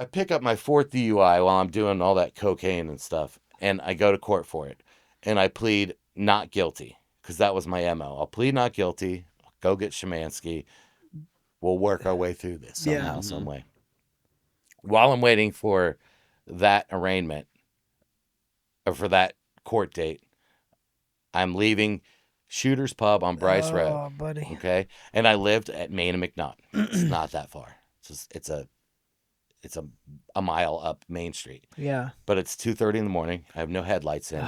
I pick up my 4th DUI while I'm doing all that cocaine and stuff, and I go to court for it, and I plead not guilty because that was my MO. I'll plead not guilty. Go get Szymanski. We'll work our way through this somehow, some way. While I'm waiting for that arraignment, or for that court date, I'm leaving Shooter's Pub on Bryce Road. Oh, buddy. Okay, and I lived at Main and McNaught. It's not that far. It's a mile up Main Street. Yeah. But it's 2:30 in the morning. I have no headlights in.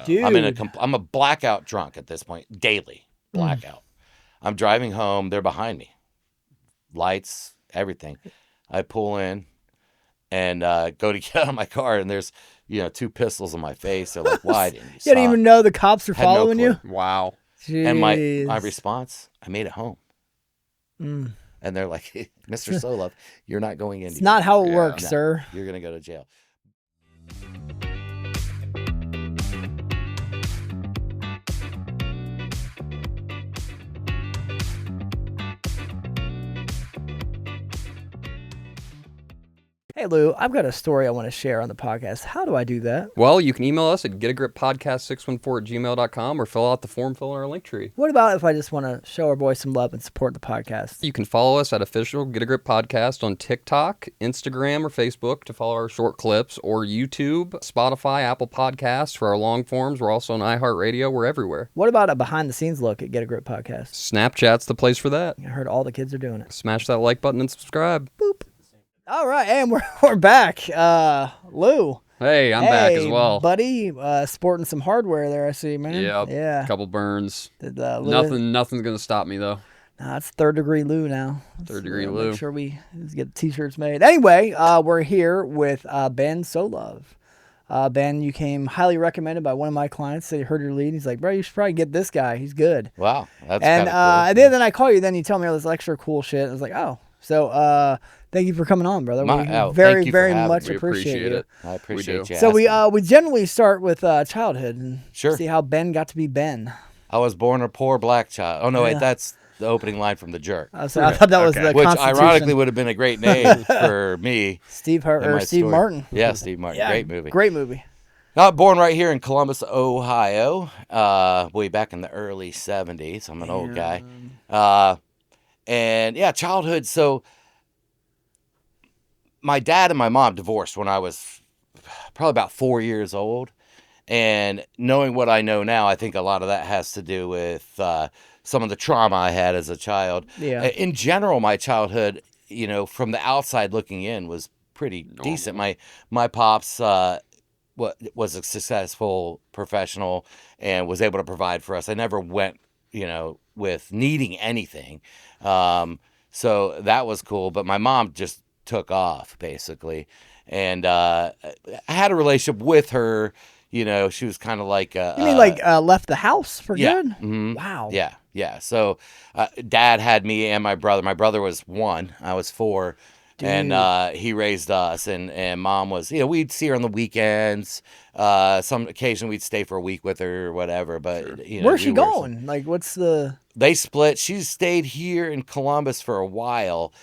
Dude. I'm a blackout drunk at this point. Daily blackout. I'm driving home. They're behind me. Lights, everything. I pull in and go to get out of my car, and there's 2 pistols in my face. They're like, "Why didn't you stop?" You didn't even know the cops are following no you? Wow. Jeez. And my response, I made it home. And they're like, "Mr. Solove, you're not going in. It's not how it works, sir. You're going to go to jail." Hey, Lou, I've got a story I want to share on the podcast. How do I do that? Well, you can email us at getagrippodcast614@gmail.com or fill out the form filling our link tree. What about if I just want to show our boys some love and support the podcast? You can follow us at official Get a Grip Podcast on TikTok, Instagram, or Facebook to follow our short clips, or YouTube, Spotify, Apple Podcasts for our long forms. We're also on iHeartRadio. We're everywhere. What about a behind-the-scenes look at Get a Grip Podcast? Snapchat's the place for that. I heard all the kids are doing it. Smash that like button and subscribe. Boop. All right, and we're back. Lou. Hey, I'm back as well. Buddy. Sporting some hardware there, I see, man. Yep. Yeah. Couple burns. Did, Nothing's going to stop me, though. Nah, it's 3rd degree Lou now. Third degree Lou. Make sure we get t-shirts made. Anyway, we're here with Ben Solove. Ben, you came highly recommended by one of my clients. They heard your lead. He's like, "Bro, you should probably get this guy. He's good." Wow, that's and cool. and then I call you. Then you tell me all this extra cool shit. I was like, "Oh, so thank you for coming on, brother. We very, very much appreciate it. I appreciate you. So we generally start with childhood and Sure. see how Ben got to be Ben. I was born a poor black child. Oh no, wait, that's the opening line from The Jerk. So I thought that was the Which Constitution. ironically would have been a great name for me. Steve Martin. Yeah, Steve Martin. Yeah, great movie. Great movie. Born right here in Columbus, Ohio, way back in the early 70s. I'm an old guy. And yeah, childhood. So my dad and my mom divorced when I was probably about 4 years old. And knowing what I know now, I think a lot of that has to do with some of the trauma I had as a child. Yeah. In general, my childhood, from the outside looking in, was pretty decent. My pops was a successful professional and was able to provide for us. I never went, with needing anything. So that was cool. But my mom just took off, basically. And I had a relationship with her. She was kind of like... you mean left the house for good? Mm-hmm. Wow. Yeah. So Dad had me and my brother. My brother was 1. I was 4. Dude. And he raised us. And Mom was... we'd see her on the weekends. Some occasion we'd stay for a week with her or whatever. But, sure. Where's she going? Like, what's the... They split. She stayed here in Columbus for a while.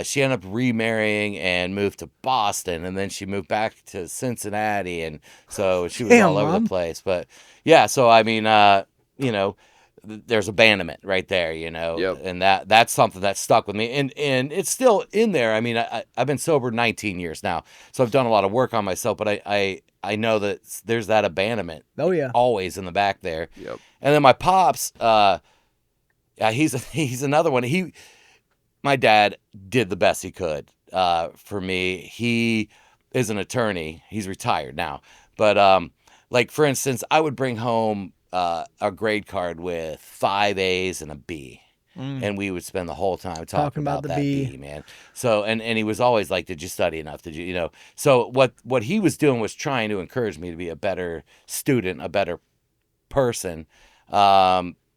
She ended up remarrying and moved to Boston, and then she moved back to Cincinnati, and so she was all over the place. But yeah, so I mean, there's abandonment right there, Yep. and that's something that stuck with me, and it's still in there. I mean, I've been sober 19 years now, so I've done a lot of work on myself, but I know that there's that abandonment. Oh yeah, always in the back there. Yep. And then my pops, he's another one. My dad did the best he could for me. He is an attorney. He's retired now. But, for instance, I would bring home a grade card with 5 A's and a B. And we would spend the whole time talking about that B, man. So, and he was always like, "Did you study enough? Did you, So what he was doing was trying to encourage me to be a better student, a better person.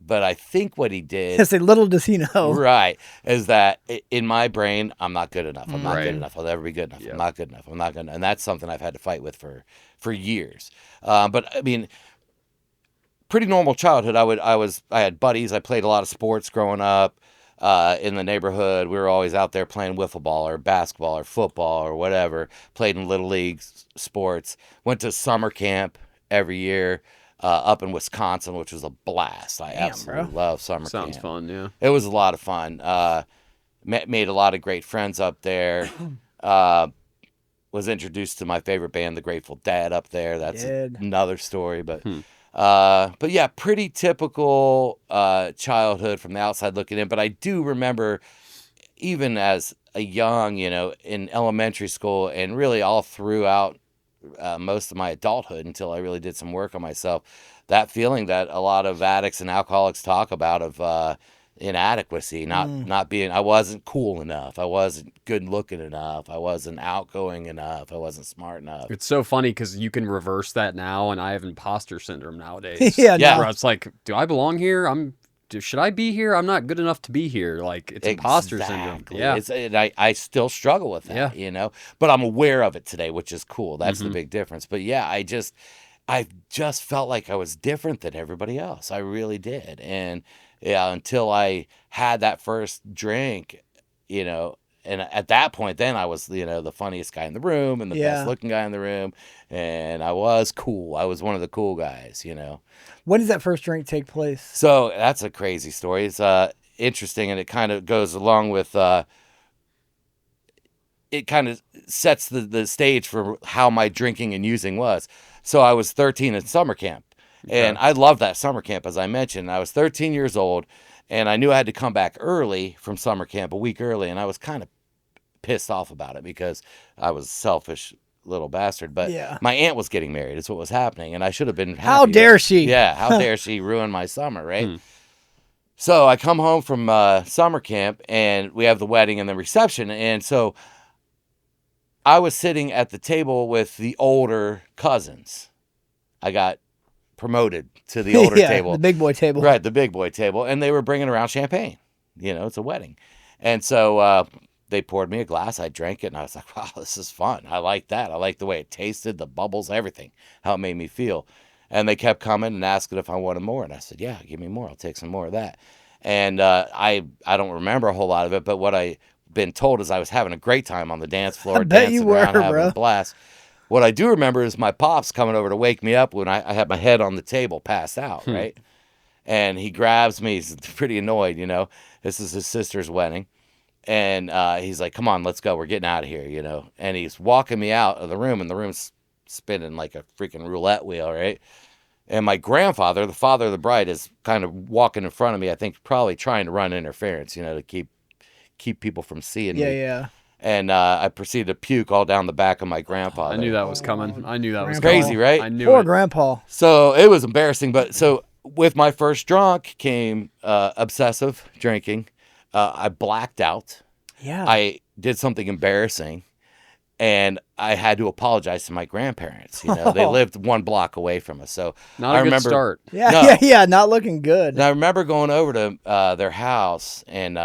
But I think what he did... I say, little does he know. Right. Is that in my brain, I'm not good enough. I'm not Right. good enough. I'll never be good enough. Yep. I'm not good enough. I'm not good enough. And that's something I've had to fight with for years. But I mean, pretty normal childhood. I had buddies. I played a lot of sports growing up. in the neighborhood. We were always out there playing wiffle ball or basketball or football or whatever. Played in little league sports. Went to summer camp every year up in Wisconsin, which was a blast. I absolutely love summer camp. Sounds fun, yeah. It was a lot of fun. Made a lot of great friends up there. Was introduced to my favorite band, the Grateful Dead, up there. That's another story, but yeah, pretty typical childhood from the outside looking in. But I do remember, even as a young, in elementary school and really all throughout most of my adulthood until I really did some work on myself, that feeling that a lot of addicts and alcoholics talk about of inadequacy, not being, I wasn't cool enough, I wasn't good looking enough, I wasn't outgoing enough, I wasn't smart enough. It's so funny because you can reverse that now, and I have imposter syndrome nowadays. Yeah. Where it's like, do I belong here? Should I be here? I'm not good enough to be here. Like, it's imposter syndrome. Yeah. And I still struggle with that, but I'm aware of it today, which is cool. That's the big difference. But yeah, I just felt like I was different than everybody else. I really did. And yeah, until I had that first drink, and at that point, then I was, the funniest guy in the room and the best looking guy in the room. And I was cool. I was one of the cool guys, When does that first drink take place? So that's a crazy story. It's interesting, and it kind of goes along with, it kind of sets the stage for how my drinking and using was. So I was 13 in summer camp. And I loved that summer camp, as I mentioned. I was 13 years old, and I knew I had to come back early from summer camp, a week early, and I was kind of pissed off about it because I was a selfish little bastard. But my aunt was getting married. It's what was happening, and I should have been happy. How dare she? Yeah, how dare she ruin my summer, right? So I come home from summer camp, and we have the wedding and the reception, and so I was sitting at the table with the older cousins. I got promoted to the older table. The big boy table. Right, the big boy table. And they were bringing around champagne. It's a wedding. And so they poured me a glass. I drank it, and I was like, wow, this is fun. I like that. I like the way it tasted, the bubbles, everything, how it made me feel. And they kept coming and asking if I wanted more. And I said, yeah, give me more. I'll take some more of that. And I don't remember a whole lot of it, but what I've been told is I was having a great time on the dance floor, I bet dancing you were, around, having bro. a blast. What I do remember is my pops coming over to wake me up when I had my head on the table, passed out, right? And he grabs me. He's pretty annoyed, This is his sister's wedding. And he's like, come on, let's go. We're getting out of here, And he's walking me out of the room, and the room's spinning like a freaking roulette wheel, right? And my grandfather, the father of the bride, is kind of walking in front of me, I think probably trying to run interference, to keep people from seeing me. Yeah. And I proceeded to puke all down the back of my grandfather. I knew that was coming. I knew that was Grandpa. Crazy, right? I knew Poor it. grandpa. So it was embarrassing. But so with my first drunk came obsessive drinking. I blacked out. Yeah. I did something embarrassing. And I had to apologize to my grandparents. They lived 1 block away from us. So Not a good start. Yeah. Not looking good. And I remember going over to their house, and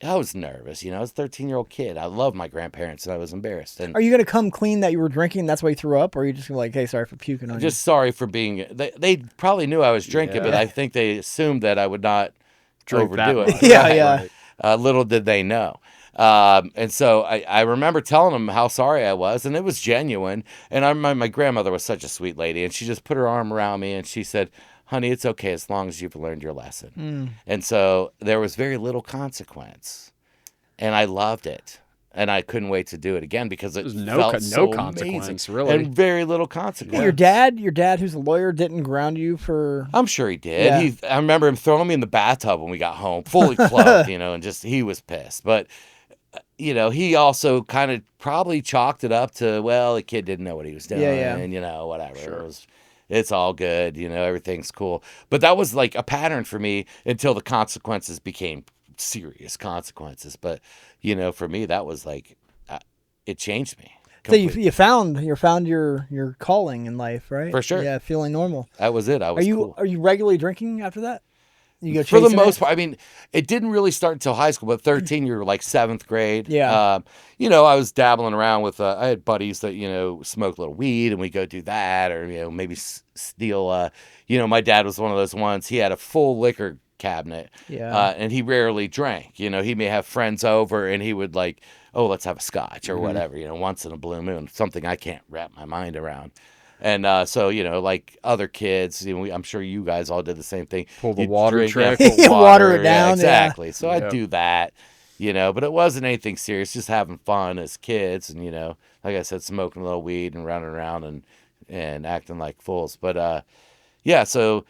I was nervous. I was a 13-year-old kid. I loved my grandparents, and I was embarrassed. And Are you going to come clean that you were drinking and that's why you threw up? Or are you just going to like, hey, sorry for puking on you? just sorry for being. They probably knew I was drinking, but I think they assumed that I would not Drink that overdo it. much. Yeah. Little did they know. And so I remember telling them how sorry I was, and it was genuine. And I remember my grandmother was such a sweet lady, and she just put her arm around me, and she said, honey, it's okay as long as you've learned your lesson. And so there was very little consequence, and I loved it. And I couldn't wait to do it again because it There's felt so no consequence, amazing, really. and very little consequence. Your dad, who's a lawyer, didn't ground you for. I'm sure he did. Yeah. I remember him throwing me in the bathtub when we got home, fully clothed, and just he was pissed. But he also kind of probably chalked it up to, well, the kid didn't know what he was doing, and whatever. Sure. It's all good, everything's cool. But that was like a pattern for me until the consequences became serious consequences. But for me, that was like it changed me. So you found your calling in life, right? For sure. Yeah, feeling normal. That was it. I was cool. Are you regularly drinking after that? You go For the chasing most it? part. I mean, it didn't really start until high school, but 13, you're like 7th grade. Yeah. I was dabbling around with, I had buddies that, smoke a little weed, and we go do that, or, maybe steal, my dad was one of those ones. He had a full liquor cabinet. Yeah. And he rarely drank. You know, he may have friends over and he would like, oh, let's have a scotch or whatever, you know, once in a blue moon, something I can't wrap my mind around. And so, you know, like other kids, you know, I'm sure you guys all did the same thing. Pull the You'd water drink, trick. put Water it down, Yeah, yeah. exactly. So I'd Yep. do that, you know, but it wasn't anything serious, just having fun as kids. And, you know, like I said, smoking a little weed and running around and acting like fools. But, yeah, so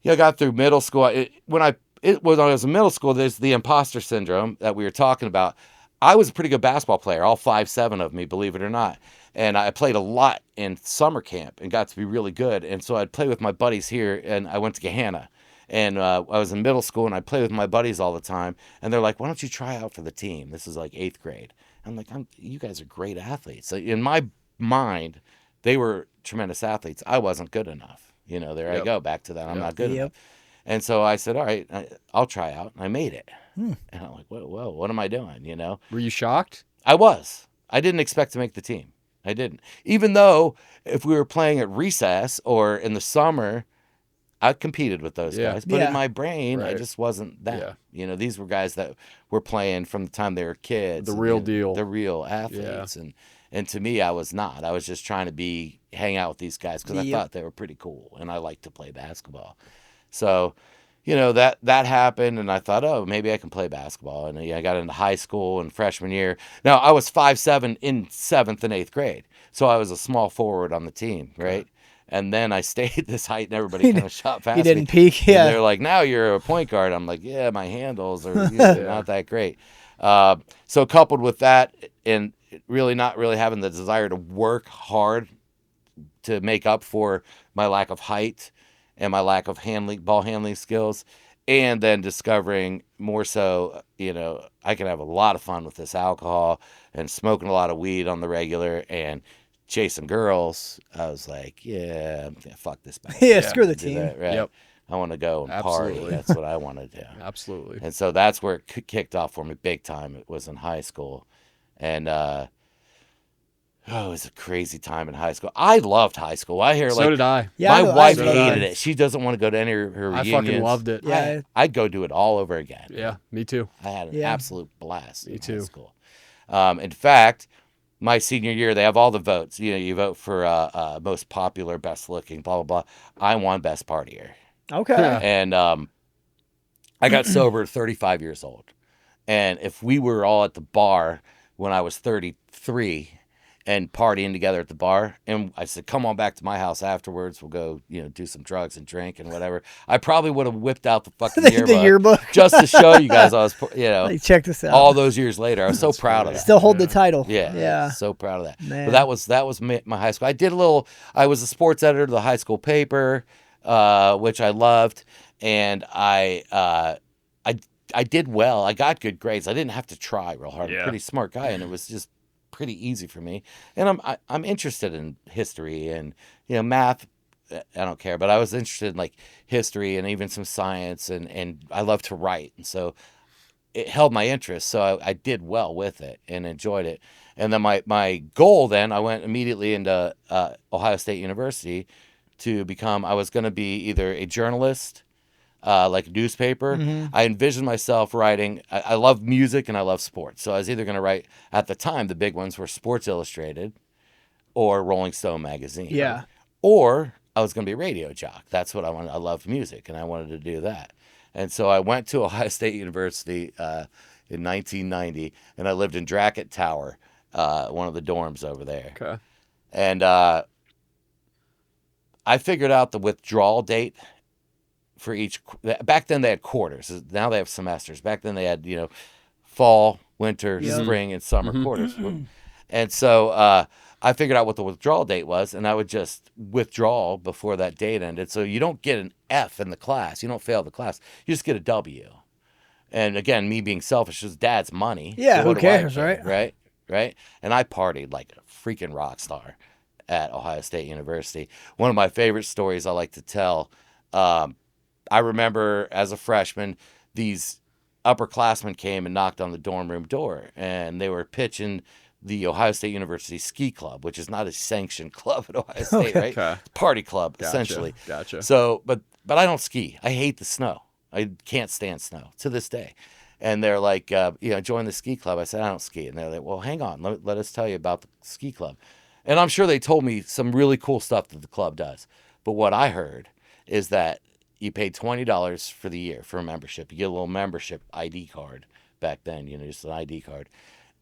yeah, I got through middle school. When I was in middle school, there's the imposter syndrome that we were talking about. I was a pretty good basketball player, all 5'7" of me, believe it or not. And I played a lot in summer camp and got to be really good. And so I'd play with my buddies here, and I went to Gahanna. And I was in middle school, and I'd play with my buddies all the time. And they're like, why don't you try out for the team? This is like 8th grade. I'm like, you guys are great athletes. So in my mind, they were tremendous athletes. I wasn't good enough. You know, there I Yep. go, back to that. I'm not good Yep. enough. And so I said, all right, I'll try out. And I made it. And I'm like, whoa, what am I doing? You know? Were you shocked? I was. I didn't expect to make the team. I didn't. Even though if we were playing at recess or in the summer, I competed with those Yeah. guys. But Yeah. in my brain, I Right. just wasn't that. Yeah. You know, these were guys that were playing from the time they were kids. The and, real you know, deal. The real athletes. And to me, I was not. I was just trying to hang out with these guys because I Yep. thought they were pretty cool. And I liked to play basketball. So, you know, that happened, and I thought, oh, maybe I can play basketball. And I got into high school and freshman year. Now, I was 5'7" in 7th and 8th grade, so I was a small forward on the team, right? And then I stayed this height, and everybody kind of shot past He didn't me. peak. And Yeah. they're like, now you're a point guard. I'm like, yeah, my handles are usually not that great. So coupled with that, and really not really having the desire to work hard to make up for my lack of height and my lack of ball handling skills, and then discovering more so, you know, I can have a lot of fun with this alcohol and smoking a lot of weed on the regular and chasing girls. I was like, yeah, fuck this band. Yeah, screw the Do team. that, right? Yep. I want to go and party. Absolutely. That's what I want to do. Absolutely. And so that's where it kicked off for me big time. It was in high school. And it was a crazy time in high school. I loved high school. I hear So like did I. Yeah, I my know, wife I- hated it. She doesn't want to go to any of her I reunions. fucking loved it. Yeah. I'd go do it all over again. Yeah, me too. I had an Yeah. absolute blast Me in too. high school. In fact, my senior year, they have all the votes. You know, you vote for most popular, best looking, blah, blah, blah. I won best partier. Okay. And I got sober at 35 years old. And if we were all at the bar when I was 33 and partying together at the bar, and I said, come on back to my house afterwards, we'll go, you know, do some drugs and drink and whatever, I probably would have whipped out the fucking The yearbook, yearbook. just to show you guys I was, you know, Like, check this out. all those years later. I was so proud of that. Still hold the title. Yeah, Yeah. so proud of that. Man. But that was my high school. I was a sports editor of the high school paper, which I loved, and I did well. I got good grades. I didn't have to try real hard. I'm a Yeah. pretty smart guy, and it was just pretty easy for me. And I'm interested in history and, you know, math. I don't care, but I was interested in like history and even some science, and I love to write, and so it held my interest. So I did well with it and enjoyed it. And then my goal then, I went immediately into Ohio State University to become. I was going to be either a journalist, like a newspaper. I envisioned myself writing. I love music and I love sports. So I was either going to write, at the time, the big ones were Sports Illustrated or Rolling Stone magazine. Yeah. Or I was going to be a radio jock. That's what I wanted. I loved music and I wanted to do that. And so I went to Ohio State University in 1990, and I lived in Dracut Tower, one of the dorms over there. Okay. And I figured out the withdrawal date for each. Back then they had quarters. Now they have semesters. Back then they had, you know, fall, winter, Yep. spring, and summer quarters. And so I figured out what the withdrawal date was, and I would just withdraw before that date ended. So you don't get an F in the class. You don't fail the class. You just get a W. And again, me being selfish, is Dad's money. Yeah, So who what do I cares, care, right? Right? And I partied like a freaking rock star at Ohio State University. One of my favorite stories I like to tell, I remember as a freshman, these upperclassmen came and knocked on the dorm room door, and they were pitching the Ohio State University Ski Club, which is not a sanctioned club at Ohio State, right? Okay. Party club, Gotcha. essentially. Gotcha. So, but I don't ski. I hate the snow. I can't stand snow to this day. And they're like, join the ski club. I said, I don't ski. And they're like, well, hang on. Let us tell you about the ski club. And I'm sure they told me some really cool stuff that the club does. But what I heard is that you pay $20 for the year for a membership. You get a little membership ID card back then, just an ID card.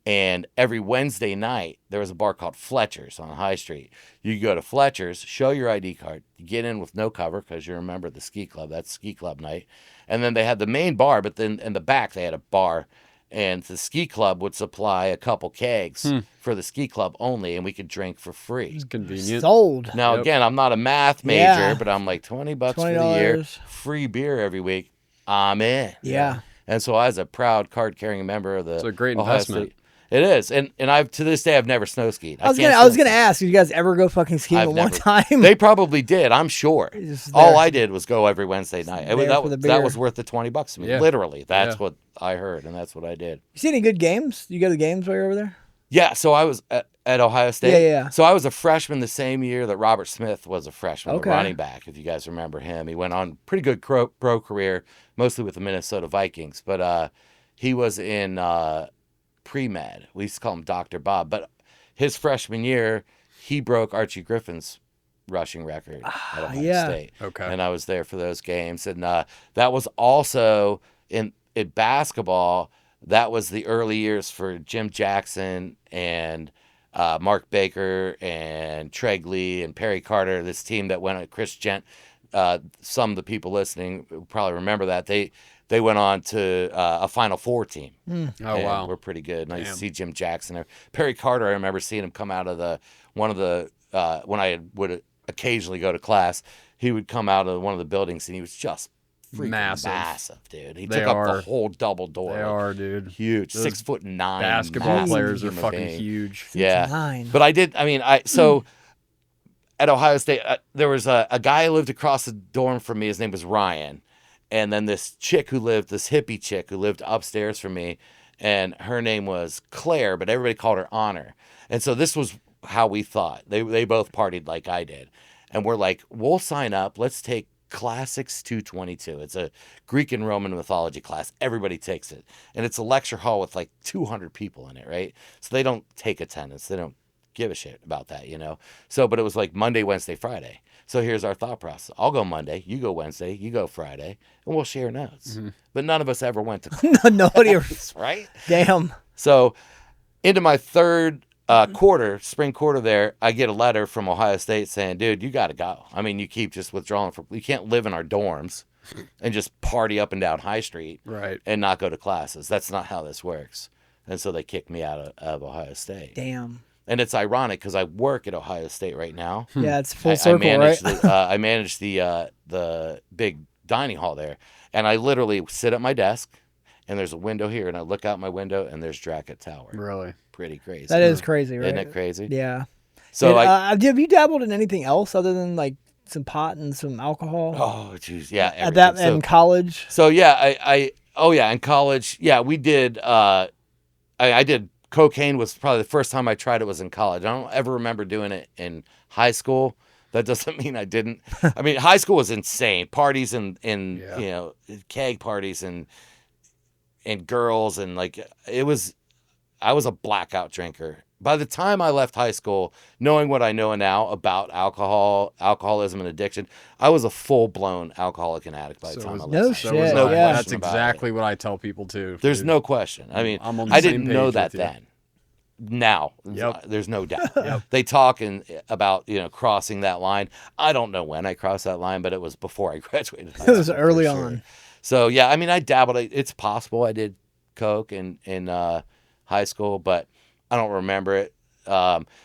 And every Wednesday night, there was a bar called Fletcher's on High Street. You go to Fletcher's, show your ID card, you get in with no cover because you're a member of the ski club. That's ski club night. And then they had the main bar, but then in the back they had a bar. And the ski club would supply a couple kegs for the ski club only, and we could drink for free. It's convenient. Sold. Now, again, I'm not a math major, Yeah. but I'm like $20 for the $20. year, free beer every week. I'm in. Yeah. And so I was a proud card-carrying member of the It's a great Ohio investment. State. It is, and I've to this day I've never snow skied. I was gonna ask, did you guys ever go fucking skiing I've at one never- time? They probably did, I'm sure. Just All there. I did was go every Wednesday night. There for the That beer. was worth the $20 to me. Yeah. Literally, that's Yeah. what I heard, and that's what I did. You see any good games? You go to the games while you're over there? Yeah, so I was at Ohio State. Yeah. So I was a freshman the same year that Robert Smith was a freshman, Okay. a running back, if you guys remember him. He went on pretty good pro career, mostly with the Minnesota Vikings. But he was in pre-med. We used to call him Dr. Bob. But his freshman year, he broke Archie Griffin's rushing record at Ohio yeah. State. Okay. And I was there for those games. And that was also in basketball. That was the early years for Jim Jackson and Mark Baker and Treg Lee and Perry Carter, this team that went on Chris Gent. Some of the people listening will probably remember that. They went on to a Final Four team. Oh, And wow. we're pretty good. And I used to Damn. see Jim Jackson there. Perry Carter, I remember seeing him come out of when I would occasionally go to class, he would come out of one of the buildings and he was just freaking massive, dude. He They took up are. the whole double door. They are, dude. Huge, Those 6'9". Basketball massive players are human fucking being. huge. Yeah, 6'9". but at Ohio State, there was a guy who lived across the dorm from me. His name was Ryan. And then this hippie chick who lived upstairs from me, and her name was Claire, but everybody called her Honor. And so this was how we thought. They both partied like I did. And we're like, we'll sign up. Let's take Classics 222. It's a Greek and Roman mythology class. Everybody takes it. And it's a lecture hall with like 200 people in it, right? So they don't take attendance. They don't give a shit about that, So, but it was like Monday, Wednesday, Friday. So here's our thought process. I'll go Monday, you go Wednesday, you go Friday, and we'll share notes. Mm-hmm. But none of us ever went to Nobody ever. class, right? Damn. So into my third spring quarter there, I get a letter from Ohio State saying, dude, you got to go. I mean, you keep just withdrawing. You can't live in our dorms and just party up and down High Street Right. and not go to classes. That's not how this works. And so they kicked me out of Ohio State. Damn. And it's ironic because I work at Ohio State right now. Yeah, it's full circle, I manage right? I manage the big dining hall there, and I literally sit at my desk, and there's a window here, and I look out my window, and there's Dracut Tower. Really? Pretty crazy. That is crazy, right? Isn't it crazy? Yeah. So And, have you dabbled in anything else other than like some pot and some alcohol oh jeez, yeah. at that everything. in college? So yeah, in college, yeah, we did. I did cocaine. Was probably the first time I tried it was in college. I don't ever remember doing it in high school. That doesn't mean I didn't. I mean, high school was insane. Parties and Yeah. keg parties and girls and like it was. I was a blackout drinker. By the time I left high school, knowing what I know now about alcoholism and addiction, I was a full-blown alcoholic and addict by the So time was- I left. No high school. shit, There's no yeah. That's question about exactly it. what I tell people too. There's dude. no question. I mean, I'm on the I same didn't page know with that you. then. Now, Yep. there's no doubt. Yep. They talk about crossing that line. I don't know when I crossed that line, but it was before I graduated. high It was school, for early sure. on. So yeah, I mean, I dabbled. It's possible I did coke in high school, but I don't remember it.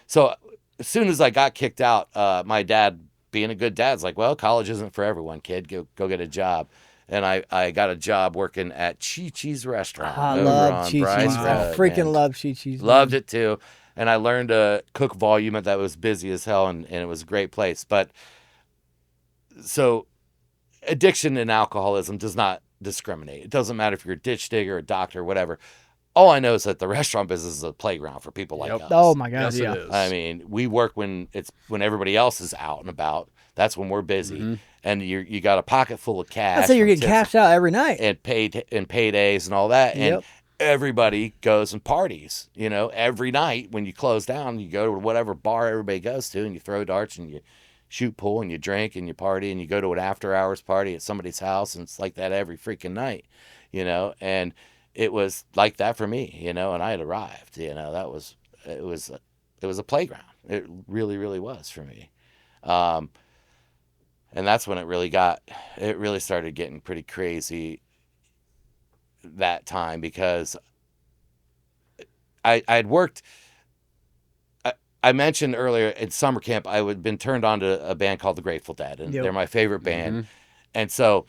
So as soon as I got kicked out, my dad, being a good dad, is like, "Well, college isn't for everyone, kid. Go get a job." And I got a job working at Chi-Chi's restaurant I over love on Chi-Chi's. Bryce I Road, freaking man. love Chi-Chi's. Loved it too. And I learned to cook volume that was busy as hell, and it was a great place. But so addiction and alcoholism does not discriminate. It doesn't matter if you're a ditch digger, a doctor, whatever. all I know is that the restaurant business is a playground for people like Yep. us. Oh my God, Yes, yeah. it is. I mean, we work when everybody else is out and about. That's when we're busy, Mm-hmm. and you got a pocket full of cash. I'd say you're from getting tips cashed out every night. and paydays and all that, and Yep. everybody goes and parties. You know, every night when you close down, you go to whatever bar everybody goes to, and you throw darts and you shoot pool and you drink and you party and you go to an after hours party at somebody's house, and it's like that every freaking night. You know, and it was like that for me. You know, and I had arrived. You know, it was a playground. It really, really was for me. And that's when it really started getting pretty crazy that time, because I'd worked. I mentioned earlier in summer camp, I had been turned on to a band called the Grateful Dead, and Yep. they're my favorite band. Mhm. And so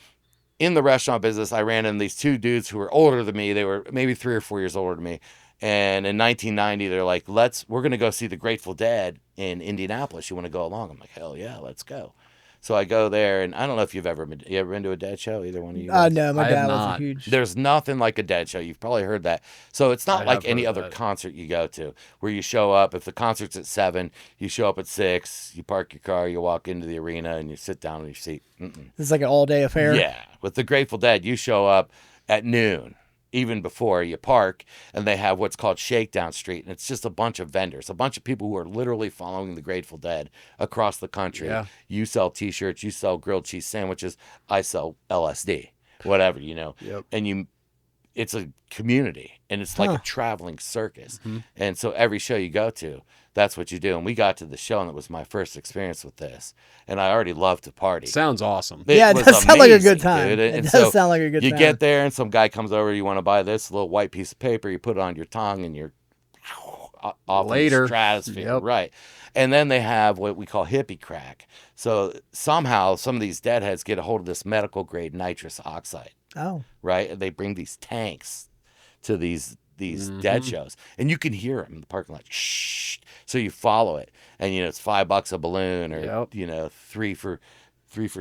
in the restaurant business, I ran into these two dudes who were older than me. They were maybe 3 or 4 years older than me. And in 1990, they're like, we're going to go see the Grateful Dead in Indianapolis. You want to go along? I'm like, hell yeah, let's go. So I go there, and I don't know if you ever been to a Dead show, either one of you guys? No, my I dad have wasn't not. huge. There's nothing like a Dead show. You've probably heard that. So it's not I like have any heard other that. concert you go to, where you show up. If the concert's at 7, you show up at 6, you park your car, you walk into the arena, and you sit down in your seat. Mm-mm. This is like an all-day affair. Yeah. With the Grateful Dead, you show up at noon, even before you park, and they have what's called Shakedown Street, and it's just a bunch of vendors, a bunch of people who are literally following the Grateful Dead across the country. Yeah. You sell T-shirts, you sell grilled cheese sandwiches, I sell LSD, whatever, you know. Yep. And it's a community, and it's like Huh. a traveling circus. Mhm. And so every show you go to, that's what you do. And we got to the show, and it was my first experience with this, and I already love to party. Sounds awesome. Yeah, it was does sound like a good amazing, time. dude. It And does so sound like a good you time. get there, and some guy comes over. You want to buy this little white piece of paper? You put it on your tongue, and you're off in Later. the stratosphere, Yep. right? And then they have what we call hippie crack. So somehow some of these deadheads get a hold of this medical grade nitrous oxide, Oh, right? And they bring these tanks to these dead shows, and you can hear them in the parking lot. Shh. So you follow it, and it's $5 a balloon, or Yep. 3 for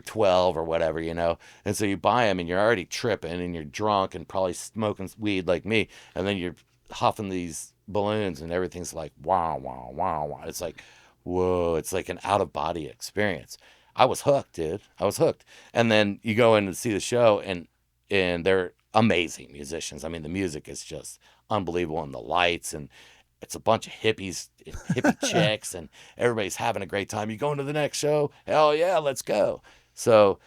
12 or whatever, And so you buy them, and you're already tripping, and you're drunk, and probably smoking weed like me, and then you're huffing these balloons, and everything's like wow, wow, wow, wow. It's like, whoa! It's like an out of body experience. I was hooked, dude. I was hooked. And then you go in to see the show, and they're amazing musicians. I mean, the music is just unbelievable, and the lights, and it's a bunch of hippie chicks, and everybody's having a great time. You going to the next show? Hell yeah, let's go. So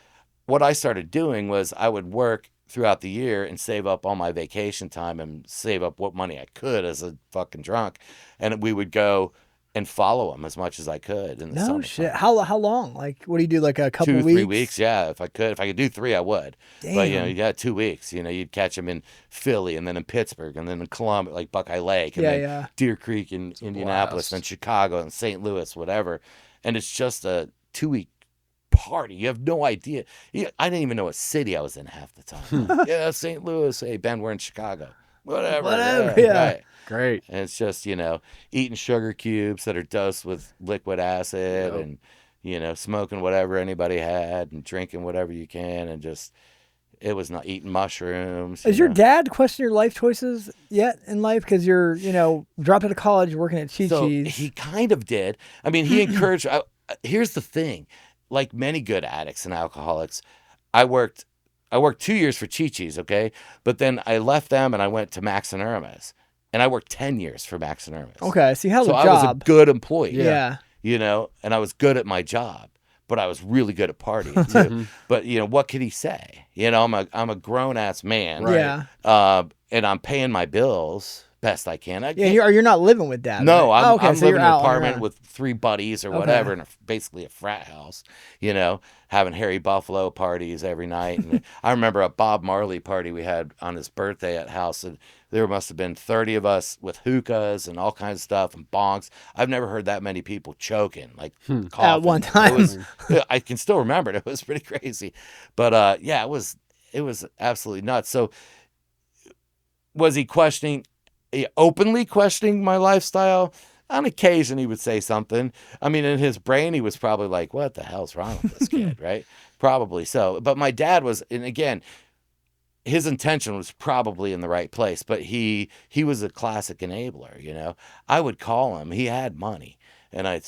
what I started doing was I would work throughout the year and save up all my vacation time and save up what money I could as a fucking drunk, and we would go and follow them as much as I could in the no summertime. shit. How long? Like, what do you do? Like a couple 2 weeks? 3 weeks, yeah. If I could do 3, I would. But Damn. you got 2 weeks. You'd catch them in Philly, and then in Pittsburgh, and then in Columbus, like Buckeye Lake, and Yeah, then yeah. Deer Creek in Indianapolis, blast. and Chicago, and St. Louis, whatever. And it's just a 2-week party. You have no idea. I didn't even know what city I was in half the time. Yeah, St. Louis. Hey, Ben, we're in Chicago. Whatever. Yeah. Right. Great. And it's just, eating sugar cubes that are dosed with liquid acid, Yep. and, smoking whatever anybody had, and drinking whatever you can, and just, it was not eating mushrooms. Has your dad questioned your life choices yet in life? Because you're, dropped out of college, working at Chi So Chi's. he kind of did. I mean, he encouraged, here's the thing, like many good addicts and alcoholics, I worked 2 years for Chi Chi's, okay? But then I left them, and I went to Max and Irma's. And I worked 10 years for Max and Irma's. Okay, so you held So a I was a job. good employee. Yeah. And I was good at my job, but I was really good at partying too. But what could he say? I'm a grown ass man. Right. Yeah. And I'm paying my bills best I can. Yeah, you're not living with dad. No, right? I'm, Okay, I'm so living you're in an out on your apartment own. with 3 buddies or Okay. whatever, in basically a frat house, having Harry Buffalo parties every night. And I remember a Bob Marley party we had on his birthday at house, and there must have been 30 of us with hookahs and all kinds of stuff and bongs. I've never heard that many people choking, like coughing. At one time. I can still remember it. It was pretty crazy. But yeah, it was absolutely nuts. So was he openly questioning my lifestyle? On occasion, he would say something. I mean, in his brain, he was probably like, what the hell's wrong with this kid, right? Probably so. But my dad was, and again, his intention was probably in the right place, but he was a classic enabler, you know. I would call him, he had money, and I'd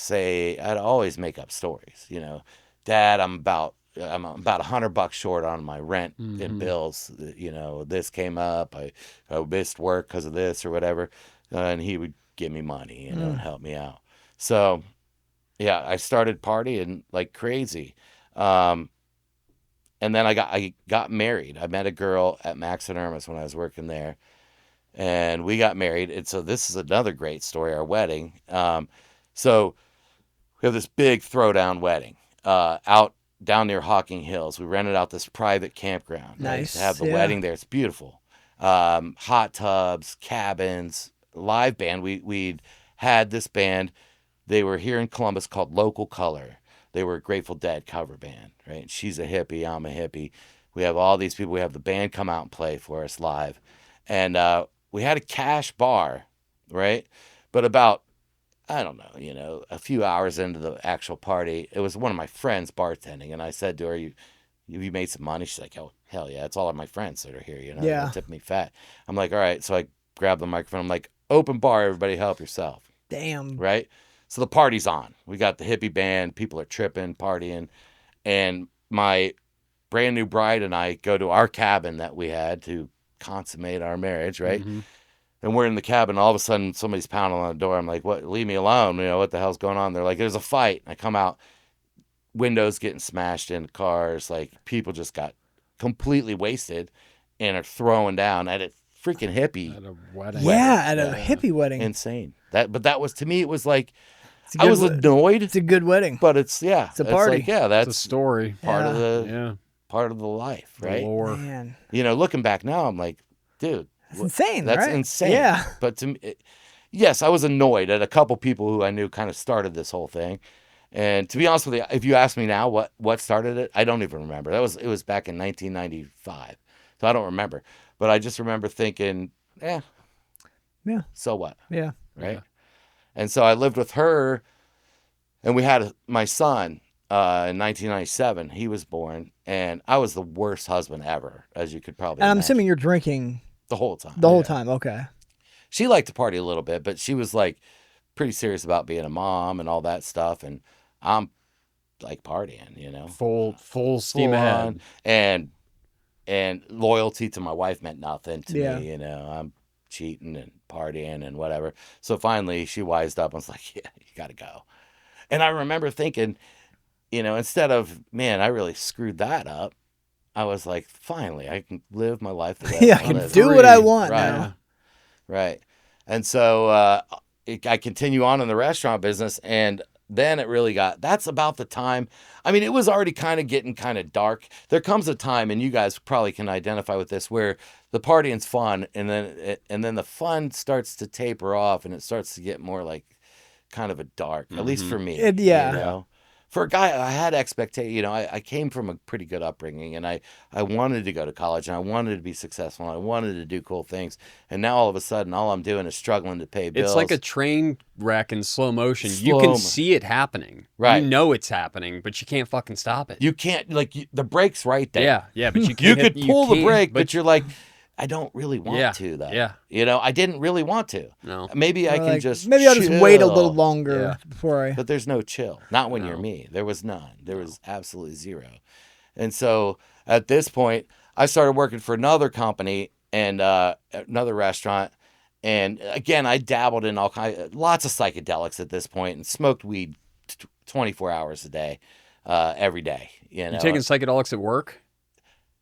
always make up stories, you know. Dad, I'm about $100 short on my rent and bills, you know, this came up, I missed work because of this or whatever, and he would give me money, you know, and help me out. So yeah, I started partying like crazy. And then I got married. I met a girl at Max and Irma's when I was working there, and we got married. And so this is another great story. Our wedding. So we have this big throwdown wedding out down near Hocking Hills. We rented out this private campground. Nice, To have the yeah. wedding there. It's beautiful. Hot tubs, cabins, live band. We'd had this band. They were here in Columbus called Local Color. They were a Grateful Dead cover band, right? She's a hippie, I'm a hippie. We have all these people. We have the band come out and play for us live. And we had a cash bar, right? But about, I don't know, you know, a few hours into the actual party, it was one of my friends bartending. And I said to her, you made some money? She's like, oh, hell yeah. It's all of my friends that are here, you know. Yeah. They tip me fat. I'm like, all right. So I grabbed the microphone. I'm like, open bar, everybody help yourself. Damn. Right? So the party's on. We got the hippie band. People are tripping, partying. And my brand new bride and I go to our cabin that we had to consummate our marriage, right? Mm-hmm. And we're in the cabin. All of a sudden, somebody's pounding on the door. I'm like, what? Leave me alone. You know, what the hell's going on? They're like, there's a fight. I come out, windows getting smashed into cars. Like, people just got completely wasted and are throwing down at a freaking hippie. At a wedding. Yeah, at a hippie wedding. Insane. But that was, to me, it was like, It's a I good was we- annoyed, It's a good wedding. but it's a party. like, yeah, It's a that's story. part of the Yeah. part of the life, The right? lore. Man, You know, looking back now, I'm like, dude, that's insane. that's right? insane. Yeah. But to me, yes, I was annoyed at a couple people who I knew kind of started this whole thing. And to be honest with you, if you ask me now what started it, I don't even remember. It was back in 1995, so I don't remember. But I just remember thinking, Yeah. so what, Yeah. right? Yeah. And so I lived with her, and we had my son in 1997. He was born, and I was the worst husband ever, as you could probably And I'm imagine, assuming you're drinking the whole time. the whole time. Okay. She liked to party a little bit, but she was like pretty serious about being a mom and all that stuff. And I'm like partying, you know, Full steam full ahead. on. And loyalty to my wife meant nothing to Yeah. me, you know. I'm cheating and partying and whatever. So finally she wised up and was like, yeah, you got to go. And I remember thinking, you know, instead of, man, I really screwed that up, I was like, finally, I can live my life the way Yeah, I I can want to. do what I Free. want Right. now. Right. And so I continue on in the restaurant business. And then it really that's about the time. I mean, it was already kind of getting kind of dark. There comes a time, and you guys probably can identify with this, where the partying's fun. And then the fun starts to taper off, and it starts to get more like kind of a dark, at least for me. Yeah. You know? For a guy, I had expectations. You know, I came from a pretty good upbringing, and I wanted to go to college, and I wanted to be successful, and I wanted to do cool things. And now all of a sudden, all I'm doing is struggling to pay bills. It's like a train wreck in slow motion. You Slow can mo- see it happening. Right. You know it's happening, but you can't fucking stop it. You can't, like, the brake's right there. Yeah, but you You can't. could pull the can't, brake, but you're like, I don't really want Yeah, to, though. yeah. You know, I didn't really want to. No. Maybe I Or can like, just maybe I'll just wait a little chill. longer Yeah. before I. But there's no chill. Not when you're No. me. There was none. There was absolutely zero. And so at this point, I started working for another company and another restaurant. And again, I dabbled in lots of psychedelics at this point and smoked weed 24 hours a day, every day. You know, You taking psychedelics at work?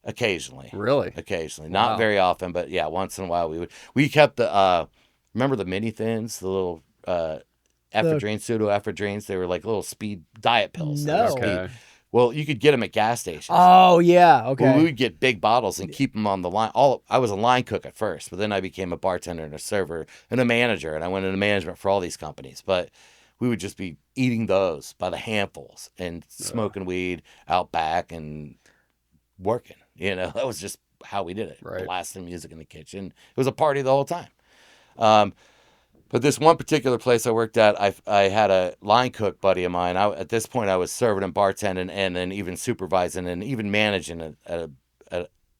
occasionally. Really? Occasionally. Wow. Not very often, but yeah, once in a while we kept the remember the mini thins, the little ephedrine, pseudoephedrines. They were like little speed diet pills. They were No. speed. Okay. Well, you could get them at gas stations. Oh yeah. Okay. Well, we would get big bottles and keep them on the line. I was a line cook at first, but then I became a bartender and a server and a manager, and I went into management for all these companies. But we would just be eating those by the handfuls and smoking weed out back and working. You know, that was just how we did it. Right. Blasting music in the kitchen. It was a party the whole time. But this one particular place I worked at, I had a line cook buddy of mine. At this point, I was serving and bartending and then even supervising and even managing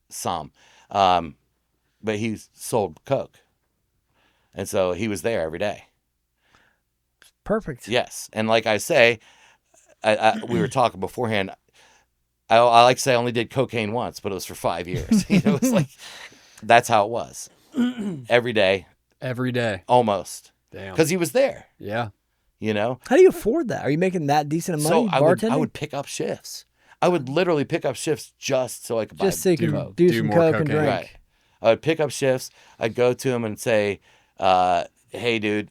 some. But he sold coke, and so he was there every day. Perfect. Yes, and like I say, we were talking beforehand. I like to say I only did cocaine once, but it was for 5 years. It's like that's how it was. Every day, Every day. almost, Damn. because he was there. Yeah. How do you afford that? Are you making that decent of money? So I bartending? would pick up shifts. I would literally pick up shifts just so I could just so buy you can coke. do do some more coke and cocaine. drink. Right. I would pick up shifts. I'd go to him and say, "Hey, dude,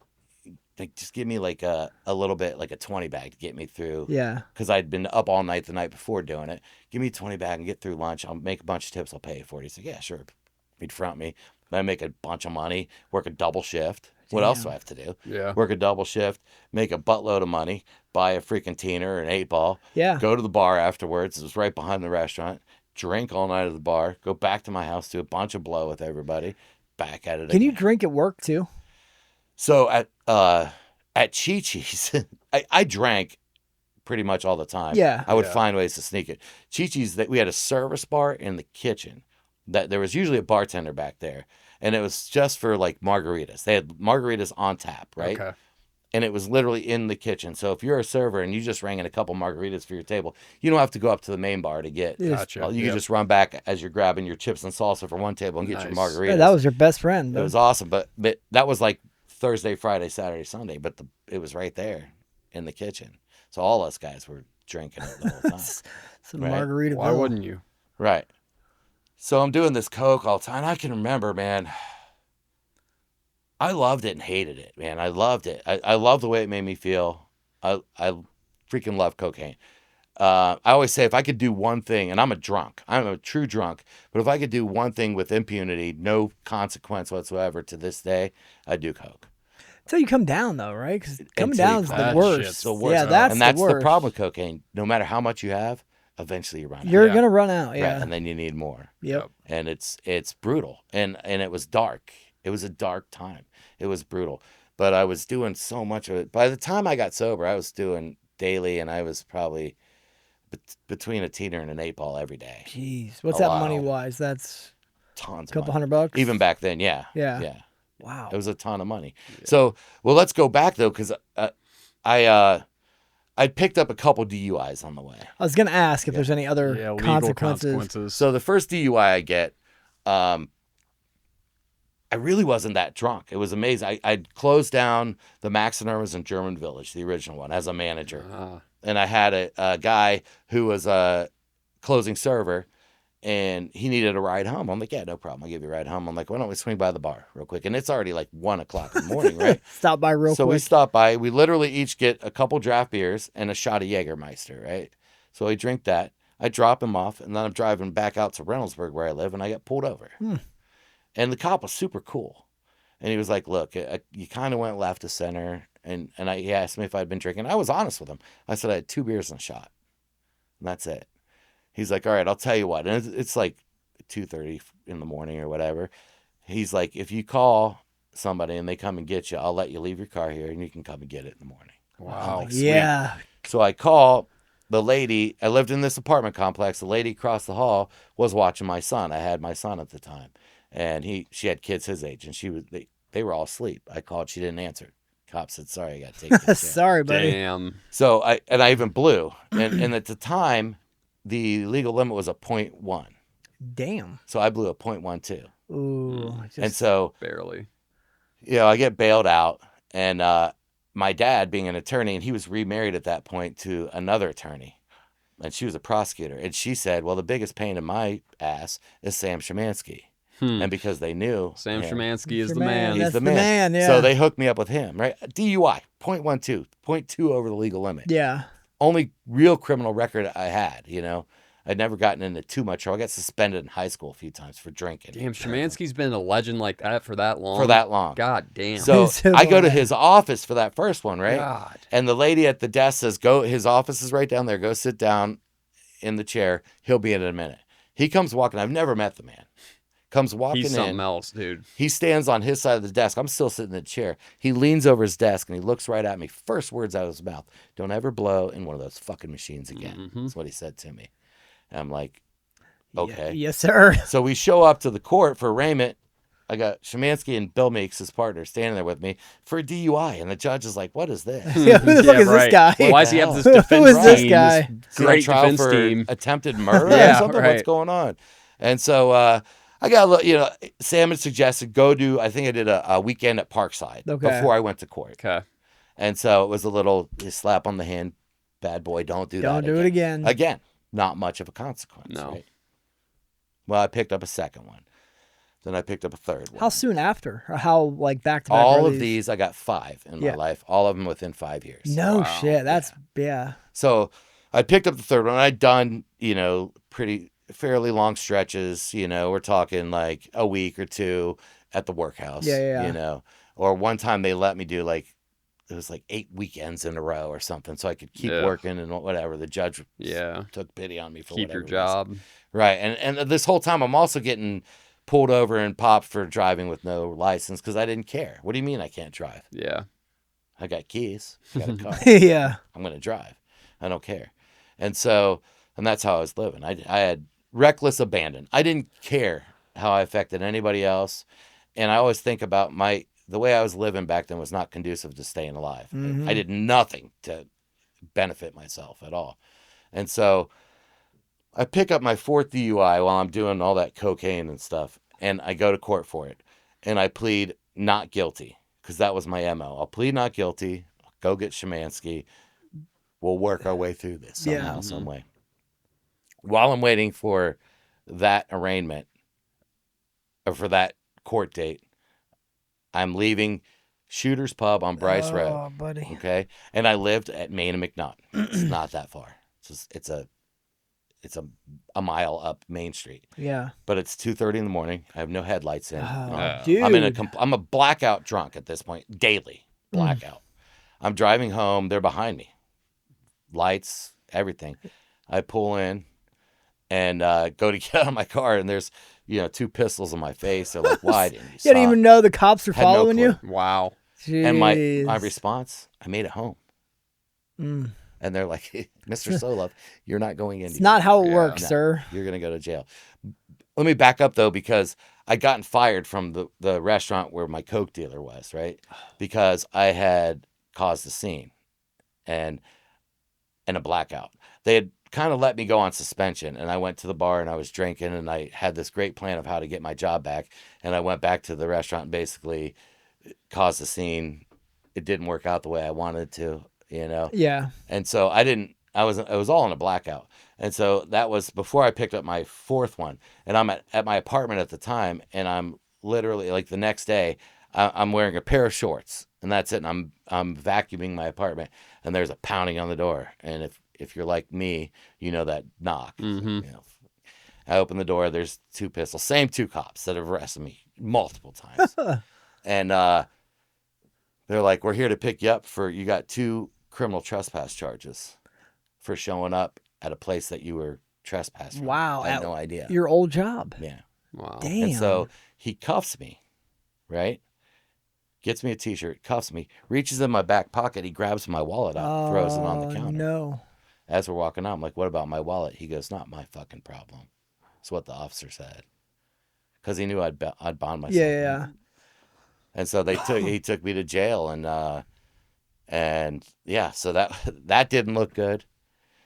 like just give me like a little bit, like a 20 bag to get me through." Yeah. Because I'd been up all night the night before doing it. Give me a 20 bag and get through lunch. I'll make a bunch of tips. I'll pay you for it. He's like, "Yeah, sure." He'd front me. I make a bunch of money. Work a double shift. What else do I have to do? Yeah. Work a double shift. Make a buttload of money. Buy a freaking teener or an 8-ball. Yeah. Go to the bar afterwards. It was right behind the restaurant. Drink all night at the bar. Go back to my house. Do a bunch of blow with everybody. Back at it Can again. you drink at work too? So at Chi-Chi's, I drank pretty much all the time. Yeah. I would Yeah. find ways to sneak it. Chi-Chi's, we had a service bar in the kitchen. That there was usually a bartender back there, and it was just for like margaritas. They had margaritas on tap, right? Okay. And it was literally in the kitchen. So if you're a server and you just rang in a couple margaritas for your table, you don't have to go up to the main bar to get. Yeah. Gotcha. You Yep. can just run back as you're grabbing your chips and salsa for one table and get your Nice. margaritas. Yeah, that was your best friend. It though. was awesome, but that was like Thursday, Friday, Saturday, Sunday. But it was right there in the kitchen, so all us guys were drinking it the whole time. Some Right. margarita. Why wouldn't you? Right. So I'm doing this coke all the time. I can remember, man. I loved it and hated it, man. I loved it. I loved the way it made me feel. I freaking love cocaine. I always say if I could do one thing, and I'm a drunk, I'm a true drunk, but if I could do one thing with impunity, no consequence whatsoever to this day, I'd do coke. Until you come down though, right? Because coming Until you down is come the down. worst. That shit's the worst. Yeah, that's And that's the the worst. problem with cocaine. No matter how much you have, eventually you run out. You're Yeah. gonna run out. Right, Yeah. and then you need more. Yep. And it's brutal. And it was dark. It was a dark time. It was brutal. But I was doing so much of it. By the time I got sober, I was doing daily, and I was probably between a teener and an 8-ball every day. Jeez, what's Oh, that wow. money wise? That's Tons a couple of money. $100. Even back then, yeah. Yeah. Yeah. Wow. It was a ton of money. So, well, let's go back though, because I picked up a couple DUIs on the way. I was gonna ask if there's any other Yeah, legal consequences. consequences. So the first DUI I get, I really wasn't that drunk. It was amazing. I'd closed down the Max and Irma's in German Village, the original one, as a manager. Ah, And I had a guy who was a closing server, and he needed a ride home. I'm like, yeah, no problem. I'll give you a ride home. I'm like, why don't we swing by the bar real quick? And it's already like 1 o'clock in the morning, right? Stop by real So we quick. stop by. We literally each get a couple draft beers and a shot of Jägermeister, right? So I drink that. I drop him off, and then I'm driving back out to Reynoldsburg where I live, and I get pulled over. And the cop was super cool. And he was like, look, you kind of went left to center. And he asked me if I'd been drinking. I was honest with him. I said I had 2 beers and a shot. And that's it. He's like, all right, I'll tell you what. And it's like 2:30 in the morning or whatever. He's like, if you call somebody and they come and get you, I'll let you leave your car here and you can come and get it in the morning. wow. like, sweet. Yeah. So I call the lady. I lived in this apartment complex. The lady across the hall was watching my son. I had my son at the time. And she had kids his age, and they were all asleep. I called, she didn't answer. Cop said, sorry, I got to take you to jail. Sorry, buddy. Damn. So I even blew. And at the time, the legal limit was a 0.1. Damn. So I blew a 0.12. Ooh. And so, Barely. I get bailed out. And my dad, being an attorney, and he was remarried at that point to another attorney. And she was a prosecutor. And she said, well, the biggest pain in my ass is Sam Szymanski. And because they knew Sam him, Szymanski is Your the man. man. he's That's the the man. man, yeah. So they hooked me up with him, right? DUI, 0.12, 0.2 over the legal limit. Yeah. Only real criminal record I had, I'd never gotten into too much trouble. I got suspended in high school a few times for drinking. Damn, Szymanski's been a legend like that for that long. For that long. God damn. So So I go to long. his office for that first one, right? God. And the lady at the desk says, go, his office is right down there. Go sit down in the chair. He'll be in a minute. He comes walking. I've never met the man. Comes walking He's in. something else, dude. He stands on his side of the desk. I'm still sitting in the chair. He leans over his desk and he looks right at me. First words out of his mouth, don't ever blow in one of those fucking machines again. That's what he said to me. And I'm like, Okay. Yes, sir. So we show up to the court for arraignment. I got Szymanski and Bill Meeks, his partner, standing there with me for a DUI. And the judge is like, what is this? Yeah, who the fuck is this guy? Why does he have this defense Who is this team? guy? Is he on Great trial defense for team. attempted murder or Yeah, something? right. What's going on? And so I got a little, Sam had suggested go do, I think I did a weekend at Parkside before I went to court. Okay. And so it was a little slap on the hand. Bad boy, don't do that. Don't do it again. Again, not much of a consequence. No. Right? Well, I picked up a second one. Then I picked up a third one. How soon after? Or how, like, back-to-back All are of these, I got 5 in my life. All of them within 5 years. No Wow. shit. That's, yeah. So I picked up the third one. I'd done, fairly long stretches. We're talking like a week or 2 at the workhouse. Yeah. Or one time they let me do it was like 8 weekends in a row or something, so I could keep working and whatever. The judge took pity on me for Keep whatever your it was. job. Right. And this whole time I'm also getting pulled over and popped for driving with no license because I didn't care. What do you mean I can't drive? Yeah. I got keys. I got a car. Yeah. I'm going to drive. I don't care. And that's how I was living. I had reckless abandon. I didn't care how I affected anybody else. And I always think about the way I was living back then was not conducive to staying alive. Mhm. I did nothing to benefit myself at all. And so I pick up my 4th DUI while I'm doing all that cocaine and stuff, and I go to court for it. And I plead not guilty because that was my MO. I'll plead not guilty, go get Szymanski. We'll work our way through this somehow, some way. While I'm waiting for that arraignment, or for that court date, I'm leaving Shooter's Pub on Bryce Road. Oh, buddy. Okay? And I lived at Main and McNaught. It's not that far. It's a mile up Main Street. Yeah. But it's 2:30 in the morning. I have no headlights in. Dude. I'm a blackout drunk at this point, daily blackout. I'm driving home. They're behind me. Lights, everything. I pull in and go to get out of my car, and there's 2 pistols in my face. They're like, "Why didn't you You stop?" didn't even know the cops are Had no following you? clue. Wow. Jeez. And my response, I made it home. Mm. And they're like, "Mr. Solove, you're not going in. It's not how it works, No, sir. You're going to go to jail." Let me back up, though, because I'd gotten fired from the restaurant where my Coke dealer was, right? Because I had caused a scene and a blackout. They had kind of let me go on suspension, and I went to the bar and I was drinking, and I had this great plan of how to get my job back. And I went back to the restaurant and basically caused a scene. It didn't work out the way I wanted to, Yeah. And so I was all in a blackout. And so that was before I picked up my 4th one. And I'm at my apartment at the time, and I'm literally like the next day, I'm wearing a pair of shorts, and that's it. And I'm vacuuming my apartment, and there's a pounding on the door. And if you're like me, that knock. Mm-hmm. I open the door. There's 2 pistols, same 2 cops that have arrested me multiple times. And they're like, "We're here to pick you up you got 2 criminal trespass charges for showing up at a place that you were trespassing." Wow. I had no idea. Your old job. Yeah. Wow. Damn. And so he cuffs me, right? Gets me a T-shirt, cuffs me, reaches in my back pocket. He grabs my wallet out, throws it on the counter. No. As we're walking out, I'm like, "What about my wallet?" He goes, "Not my fucking problem." That's what the officer said. Because he knew I'd bond myself. Yeah. And so he took me to jail, and yeah, so that didn't look good.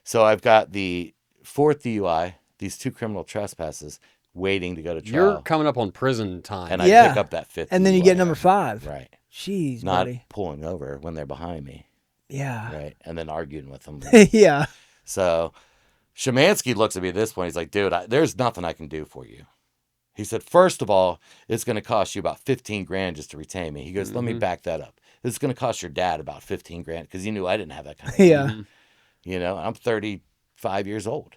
So I've got the 4th DUI, these 2 criminal trespasses, waiting to go to trial. You're coming up on prison time. And I Yeah. pick up that 5th And then you DUI, get number 5. Right. Jeez, Not buddy. pulling over when they're behind me. Yeah. Right. And then arguing with them. Yeah. So Szymanski looks at me at this point. He's like, "Dude, there's nothing I can do for you." He said, "First of all, it's going to cost you about 15 grand just to retain me." He goes, "Let me back that up. It's going to cost your dad about 15 grand," because he knew I didn't have that kind of money. Yeah. I'm 35 years old,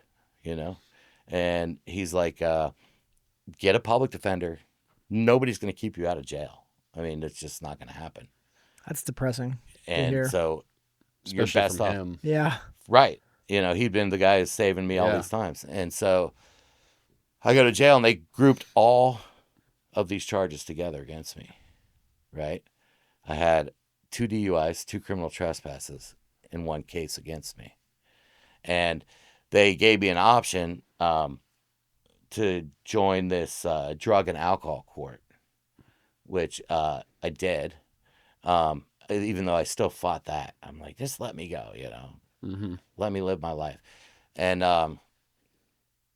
and he's like, "Get a public defender. Nobody's going to keep you out of jail. I mean, it's just not going to happen." That's depressing. And hear. so you're Especially best from off. him. Yeah. Right. He'd been the guy who's saving me all Yeah. these times. And so I go to jail, and they grouped all of these charges together against me. Right. I had 2 DUIs, 2 criminal trespasses in 1 case against me. And they gave me an option to join this drug and alcohol court, which I did. Even though I still fought that, I'm like, just let me go, let me live my life. And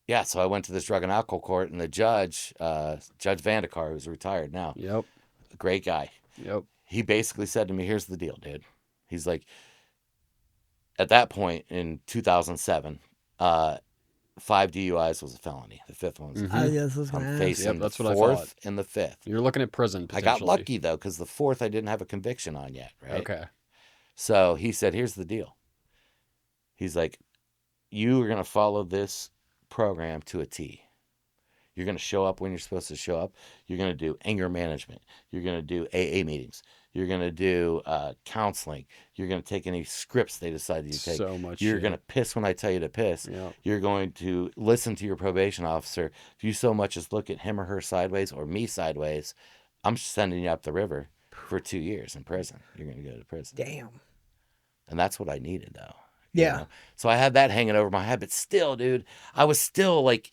yeah, so I went to this drug and alcohol court, and the judge, Judge Vandekar, who's retired now, Yep. a great guy. Yep. He basically said to me, "Here's the deal, dude." He's like, at that point in 2007, 5 DUIs was a felony. The fifth one was a felony. Yes, I was I'm gonna ask. facing Yep, that's the what I fourth thought. and the fifth. You're looking at prison I potentially. got lucky though, because the fourth I didn't have a conviction on yet, right? Okay. So he said, "Here's the deal." He's like, "You are gonna follow this program to a T. You're going to show up when you're supposed to show up. You're going to do anger management. You're going to do AA meetings. You're going to do counseling. You're going to take any scripts they decide you take. So much You're shit. going to piss when I tell you to piss. Yep. You're going to listen to your probation officer. If you so much as look at him or her sideways or me sideways, I'm sending you up the river for 2 years in prison. You're going to go to prison." Damn. And that's what I needed, though. Yeah. So I had that hanging over my head. But still, dude, I was still like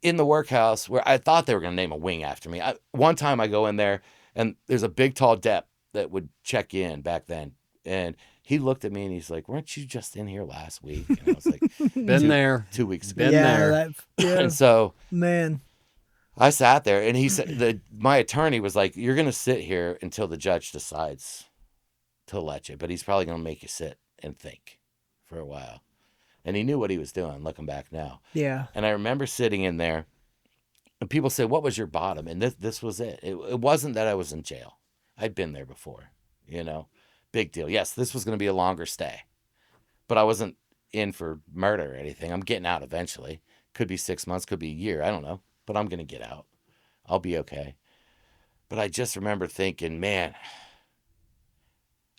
in the workhouse where I thought they were going to name a wing after me. One time I go in there and there's a big, tall dep that would check in back then. And he looked at me and he's like, "Weren't you just in here last week?" And I was like, Been there. 2 weeks ago. Been there. Yeah, And so man. I sat there and he said, my attorney was like, "You're going to sit here until the judge decides to let you, but he's probably going to make you sit and think for a while." And he knew what he was doing, looking back now. Yeah. And I remember sitting in there, and people say, "What was your bottom?" And this was it. It wasn't that I was in jail. I'd been there before, big deal. Yes, this was going to be a longer stay, but I wasn't in for murder or anything. I'm getting out eventually. Could be 6 months, could be a year. I don't know, but I'm going to get out. I'll be okay. But I just remember thinking, man,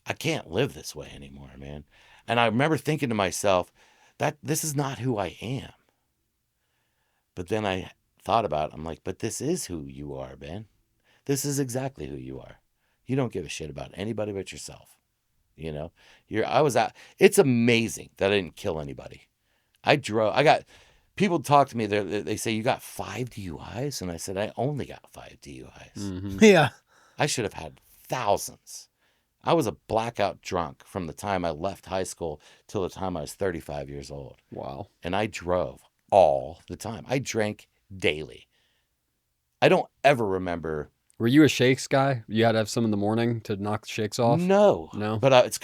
I can't live this way anymore, man. And I remember thinking to myself, that this is not who I am. But then I thought about it. I'm like, but this is who you are, Ben. This is exactly who you are. You don't give a shit about anybody but yourself. I was out. It's amazing that I didn't kill anybody. People talk to me. They say, "You got 5 DUIs?" And I said, "I only got 5 DUIs. Mm-hmm. Yeah. I should have had thousands." I was a blackout drunk from the time I left high school till the time I was 35 years old. Wow. And I drove all the time. I drank daily. I don't ever remember. Were you a shakes guy? You had to have some in the morning to knock the shakes off? No. No? But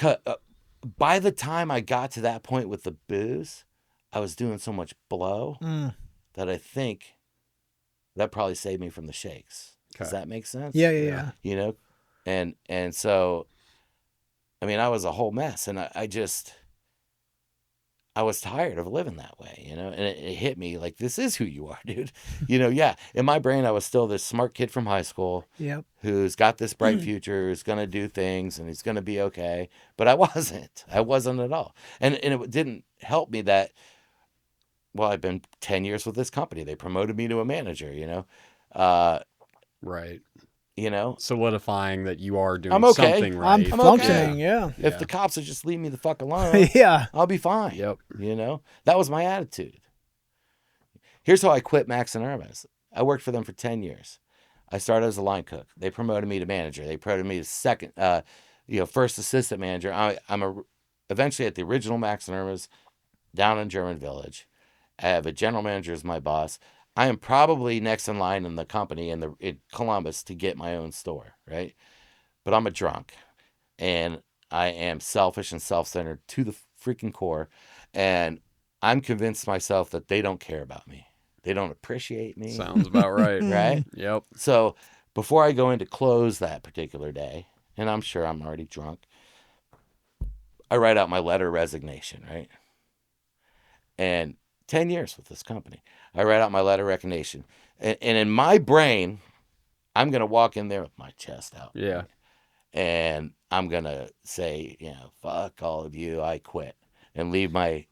by the time I got to that point with the booze, I was doing so much blow that I think that probably saved me from the shakes. Okay. Does that make sense? Yeah. And so, I mean, I was a whole mess, and I was tired of living that way, and it hit me like, this is who you are, dude. Yeah. In my brain, I was still this smart kid from high school Yep. who's got this bright future, who's going to do things, and he's going to be okay. But I wasn't. I wasn't at all. And it didn't help me that, well, I've been 10 years with this company. They promoted me to a manager, Right. If Solidifying that you are doing I'm okay. something right. I'm I'm functioning. Yeah. the cops would just leave me the fuck alone, Yeah. I'll be fine. Yep. That was my attitude. Here's how I quit Max and Hermes. I worked for them for 10 years. I started as a line cook. They promoted me to manager. They promoted me to first assistant manager. I'm eventually at the original Max and Hermes down in German Village. I have a general manager as my boss. I am probably next in line in the company in Columbus to get my own store, right? But I'm a drunk, and I am selfish and self-centered to the freaking core, and I'm convinced myself that they don't care about me. They don't appreciate me. Sounds about right. Right? Yep. So before I go in to close that particular day, and I'm sure I'm already drunk, I write out my letter of resignation, right? And 10 years with this company. I write out my letter of resignation. And in my brain, I'm going to walk in there with my chest out. Yeah. And I'm going to say, fuck all of you, I quit. And leave my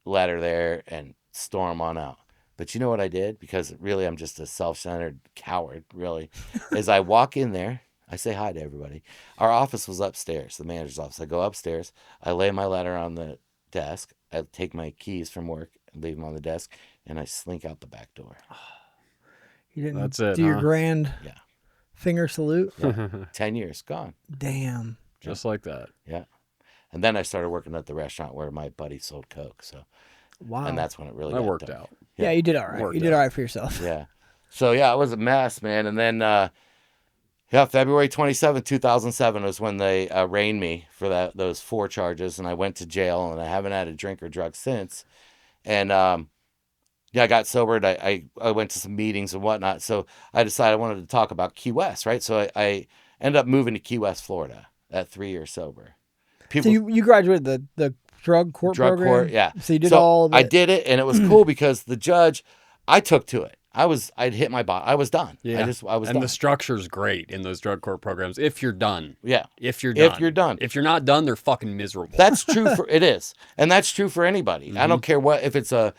letter there and storm on out. But you know what I did? Because really I'm just a self-centered coward, really. As I walk in there, I say hi to everybody. Our office was upstairs, the manager's office. I go upstairs. I lay my letter on the desk. I take my keys from work leave them on the desk, and I slink out the back door. You didn't That's it, do your huh? grand Yeah. finger salute? Yeah. 10 years gone. Damn. Just like that. Yeah. And then I started working at the restaurant where my buddy sold Coke. So, Wow. and that's when it really That got worked dark. out. Yeah, you did all right. Worked You did out. all right for yourself. Yeah. So yeah, it was a mess, man. And then, February 27th, 2007 was when they arraigned me for those 4 charges, and I went to jail, and I haven't had a drink or drug since. And I got sobered. I went to some meetings and whatnot. So I decided I wanted to talk about Key West, right? So I ended up moving to Key West, Florida at 3 years sober. So you graduated the drug court drug program? court, yeah. So you did all of it? I did it, and it was cool because the judge, I took to it. I'd hit my bot. I was done. Yeah. I was and done. the structure's great in those drug court programs if you're done. Yeah. If you're done. If you're done. If you're not done, they're fucking miserable. That's true it is. And that's true for anybody. I don't care if it's a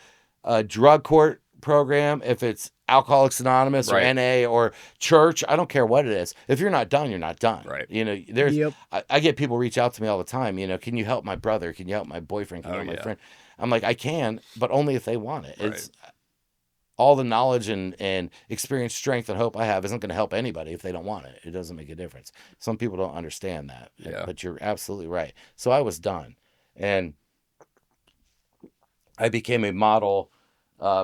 drug court program, if it's Alcoholics Anonymous or Right. NA or church, I don't care what it is. If you're not done, you're not done. Right. There's Yep. I get people reach out to me all the time, can you help my brother? Can you help my boyfriend? Can you Oh, help my yeah. friend? I'm like, I can, but only if they want it. Right. It's all the knowledge and experience, strength, and hope I have isn't going to help anybody if they don't want it. It doesn't make a difference. Some people don't understand that, Yeah. but you're absolutely right. So I was done, and I became a model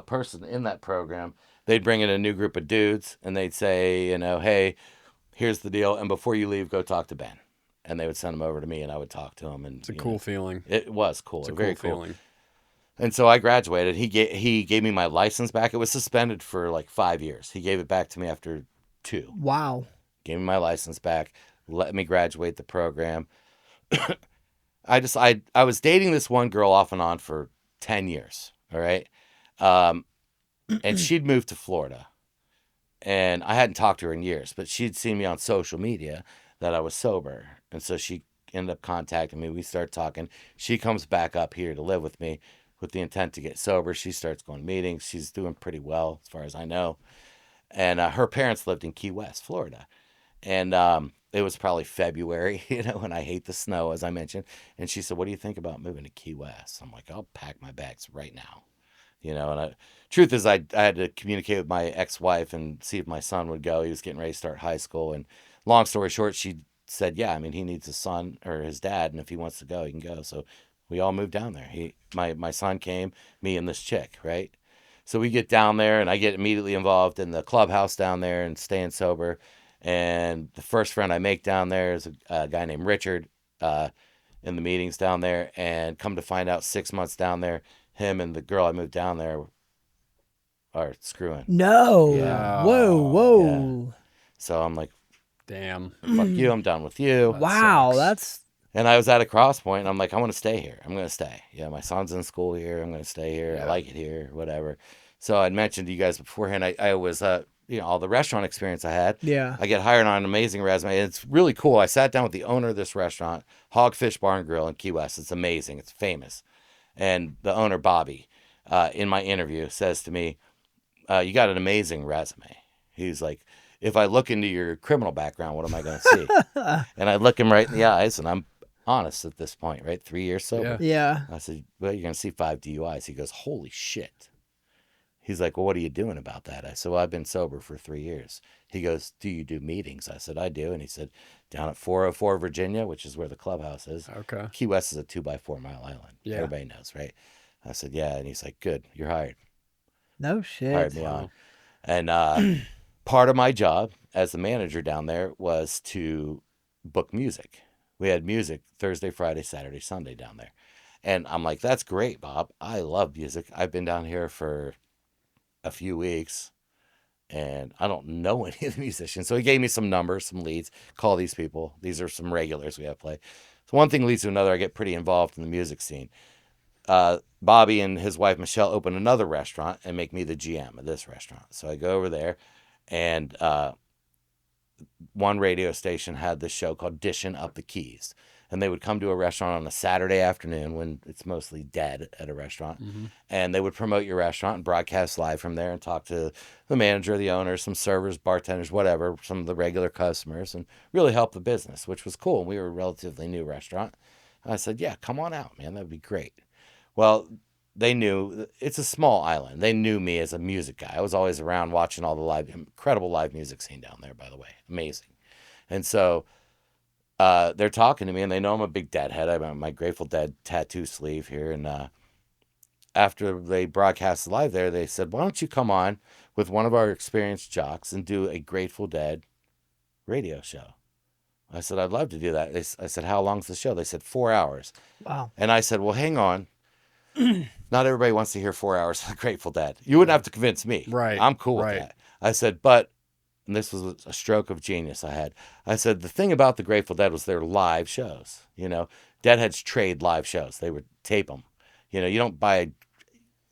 person in that program. They'd bring in a new group of dudes, and they'd say, hey, here's the deal, and before you leave, go talk to Ben. And they would send him over to me, and I would talk to him. And It's a cool feeling. It was cool. It's a very cool cool. feeling. And so I graduated. He gave me my license back. It was suspended for like 5 years. He gave it back to me after 2. Wow. Gave me my license back. Let me graduate the program. I was dating this one girl off and on for 10 years. All right. And she'd moved to Florida. And I hadn't talked to her in years, but she'd seen me on social media that I was sober. And so she ended up contacting me. We started talking. She comes back up here to live with me with the intent to get sober. She starts going to meetings. She's doing pretty well, as far as I know. And her parents lived in Key West, Florida. And it was probably February, and I hate the snow, as I mentioned. And she said, what do you think about moving to Key West? I'm like, I'll pack my bags right now. And truth is, I had to communicate with my ex-wife and see if my son would go. He was getting ready to start high school. And long story short, she said, yeah, he needs his son or his dad. And if he wants to go, he can go. So we all moved down there. My son came, me and this chick, right? So we get down there, and I get immediately involved in the clubhouse down there and staying sober. And the first friend I make down there is a guy named Richard in the meetings down there. And come to find out 6 months down there, him and the girl I moved down there are screwing. No. Yeah. Whoa. So I'm like, Damn. fuck you, I'm done with you. Wow. sucks. That's And I was at a cross point, and I'm like, I want to stay here. I'm going to stay. Yeah, my son's in school here. I'm going to stay here. I Yeah. like it here, whatever. So I'd mentioned to you guys beforehand, I was, all the restaurant experience I had. yeah. I get hired on an amazing resume. It's really cool. I sat down with the owner of this restaurant, Hogfish Bar and Grill in Key West. It's amazing. It's famous. And the owner, Bobby, in my interview says to me, you got an amazing resume. He's like, if I look into your criminal background, what am I going to see? And I look him right in the eyes, and I'm honest at this point, right? 3 years sober. Yeah. I said, well, you're going to see 5 DUIs. He goes, holy shit. He's like, well, what are you doing about that? I said, well, I've been sober for 3 years. He goes, do you do meetings? I said, I do. And he said, down at 404 Virginia, which is where the clubhouse is. Okay. Key West is a 2x4 mile island. Yeah. Everybody knows, right? I said, yeah. And he's like, good, you're hired. No shit. Hired me on. And part of my job as the manager down there was to book music. We had music Thursday, Friday, Saturday, Sunday down there. And I'm like, that's great, Bob. I love music. I've been down here for a few weeks, and I don't know any of the musicians. So he gave me some numbers, some leads. Call these people. These are some regulars we have play. So one thing leads to another. I get pretty involved in the music scene. Bobby and his wife Michelle open another restaurant and make me the GM of this restaurant. So I go over there, and one radio station had this show called Dishing Up the Keys. And they would come to a restaurant on a Saturday afternoon when it's mostly dead at a restaurant. Mm-hmm. And they would promote your restaurant and broadcast live from there and talk to the manager, the owner, some servers, bartenders, whatever, some of the regular customers, and really help the business, which was cool. We were a relatively new restaurant. And I said, yeah, come on out, man. That would be great. Well, they knew it's a small island. They knew me as a music guy. I was always around watching all the incredible live music scene down there, by the way. Amazing. And so they're talking to me, and they know I'm a big Deadhead. I have my Grateful Dead tattoo sleeve here. And after they broadcast live there, they said, why don't you come on with one of our experienced jocks and do a Grateful Dead radio show? I said, I'd love to do that. I said, how long's the show? They said 4 hours. Wow. And I said, well, hang on. Not everybody wants to hear 4 hours of the Grateful Dead. You wouldn't have to convince me. Right. I'm cool with that. I said, but, and this was a stroke of genius I had. I said, the thing about the Grateful Dead was their live shows. You know, Deadheads trade live shows. They would tape them. You know, you don't buy,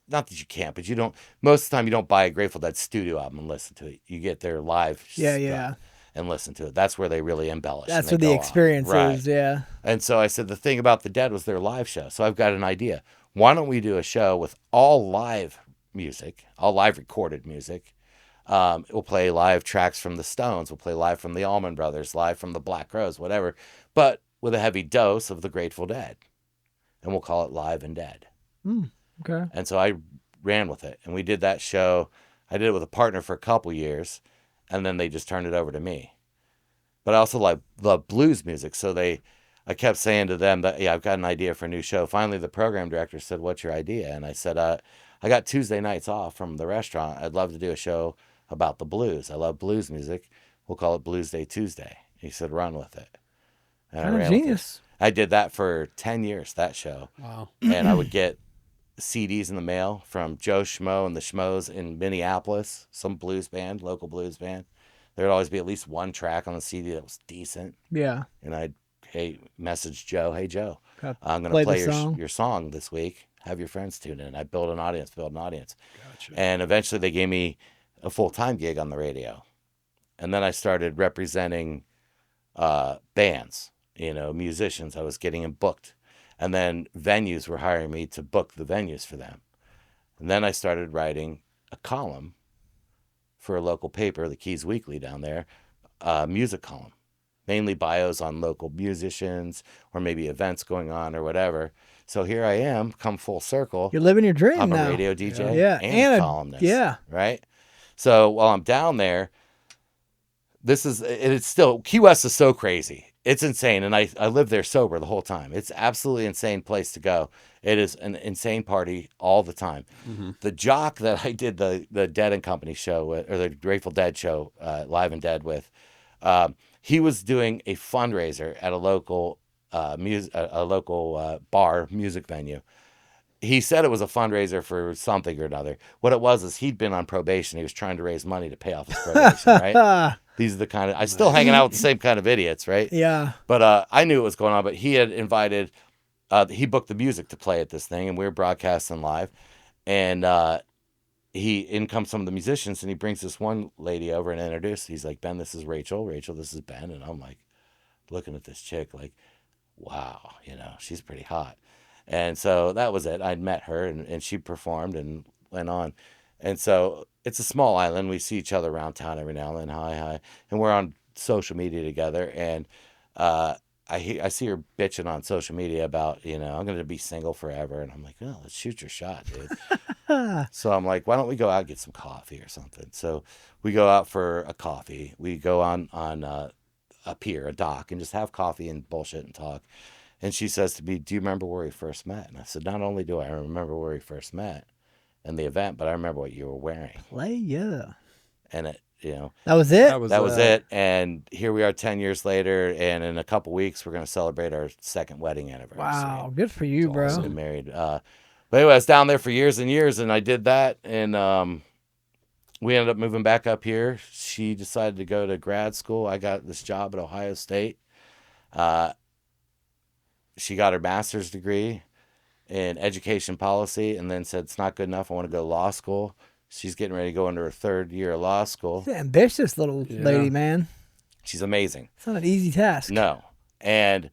not that you can't, but you don't, most of the time you don't buy a Grateful Dead studio album and listen to it. You get their live stuff and listen to it. That's where they really embellish. That's where the experience is, yeah. And so I said, the thing about the Dead was their live show. So I've got an idea. Why don't we do a show with all live music, all live recorded music? We'll play live tracks from the Stones. We'll play live from the Allman Brothers, live from the Black Crowes, whatever, but with a heavy dose of the Grateful Dead. And we'll call it Live and Dead. Okay. And so I ran with it. And we did that show. I did it with a partner for a couple years, and then they just turned it over to me. But I also love blues music. So I kept saying to them that, I've got an idea for a new show. Finally, the program director said, what's your idea? And I said, I got Tuesday nights off from the restaurant. I'd love to do a show about the blues. I love blues music. We'll call it Blues Day Tuesday. He said, run with it. And I ran genius. with it. I did that for 10 years, that show. Wow. And I would get CDs in the mail from Joe Schmo and the Schmoes in Minneapolis, some blues band, local blues band. There'd always be at least one track on the CD that was decent. Yeah. And I'd message Joe, hey, Joe, Okay. I'm going to play song. your song this week. Have your friends tune in. I build an audience. Gotcha. And eventually they gave me a full-time gig on the radio. And then I started representing bands, musicians. I was getting them booked. And then venues were hiring me to book the venues for them. And then I started writing a column for a local paper, the Keys Weekly down there, music column. Mainly bios on local musicians or maybe events going on or whatever. So here I am, come full circle. You're living your dream I'm now. a radio DJ and a columnist. Yeah. Right? So while I'm down there, it's still, Key West is so crazy. It's insane. And I lived there sober the whole time. It's absolutely insane place to go. It is an insane party all the time. Mm-hmm. The jock that I did the Dead and Company show with, or the Grateful Dead show, Live and Dead with, he was doing a fundraiser at a local bar music venue. He said it was a fundraiser for something or another. What it was is he'd been on probation. He was trying to raise money to pay off his probation, right? These are the kind of, I still hanging out with the same kind of idiots, right? Yeah. But I knew what was going on, but he had invited, he booked the music to play at this thing, and we were broadcasting live. And in comes some of the musicians, and he brings this one lady over and introduced. He's like, Ben, this is Rachel. Rachel, this is Ben. And I'm like, looking at this chick like, wow, she's pretty hot. And so that was it. I'd met her, and she performed and went on. And so it's a small island. We see each other around town every now and then. Hi. And we're on social media together. And I see her bitching on social media about, I'm going to be single forever. And I'm like, oh, let's shoot your shot, dude. So I'm like, why don't we go out and get some coffee or something? So we go out for a coffee. We go on a pier, a dock, and just have coffee and bullshit and talk. And she says to me, do you remember where we first met? And I said, not only do I remember where we first met and the event, but I remember what you were wearing. Yeah. And it, that was it. That was it. And here we are 10 years later, and in a couple weeks, we're going to celebrate our second wedding anniversary. Wow. Good for you, bro. Awesome. Been married. But anyway, I was down there for years and years, and I did that. And we ended up moving back up here. She decided to go to grad school. I got this job at Ohio State. She got her master's degree in education policy, and then said, it's not good enough. I want to go to law school. She's getting ready to go into her third year of law school. She's an ambitious little lady, man. She's amazing. It's not an easy task. No. And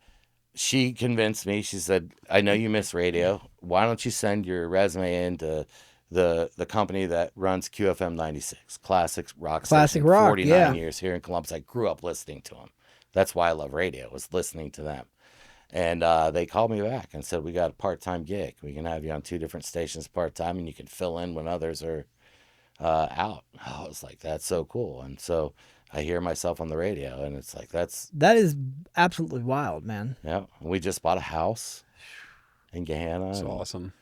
she convinced me. She said, I know you miss radio. Why don't you send your resume into the company that runs QFM 96, Classic Rock Classic station, Rock, 49 years here in Columbus. I grew up listening to them. That's why I love radio, was listening to them. And they called me back and said, we got a part-time gig. We can have you on 2 different stations part-time, and you can fill in when others are out. I was like, that's so cool. And so I hear myself on the radio, and it's like, That is absolutely wild, man. yeah. We just bought a house in Gahanna. That's and- awesome.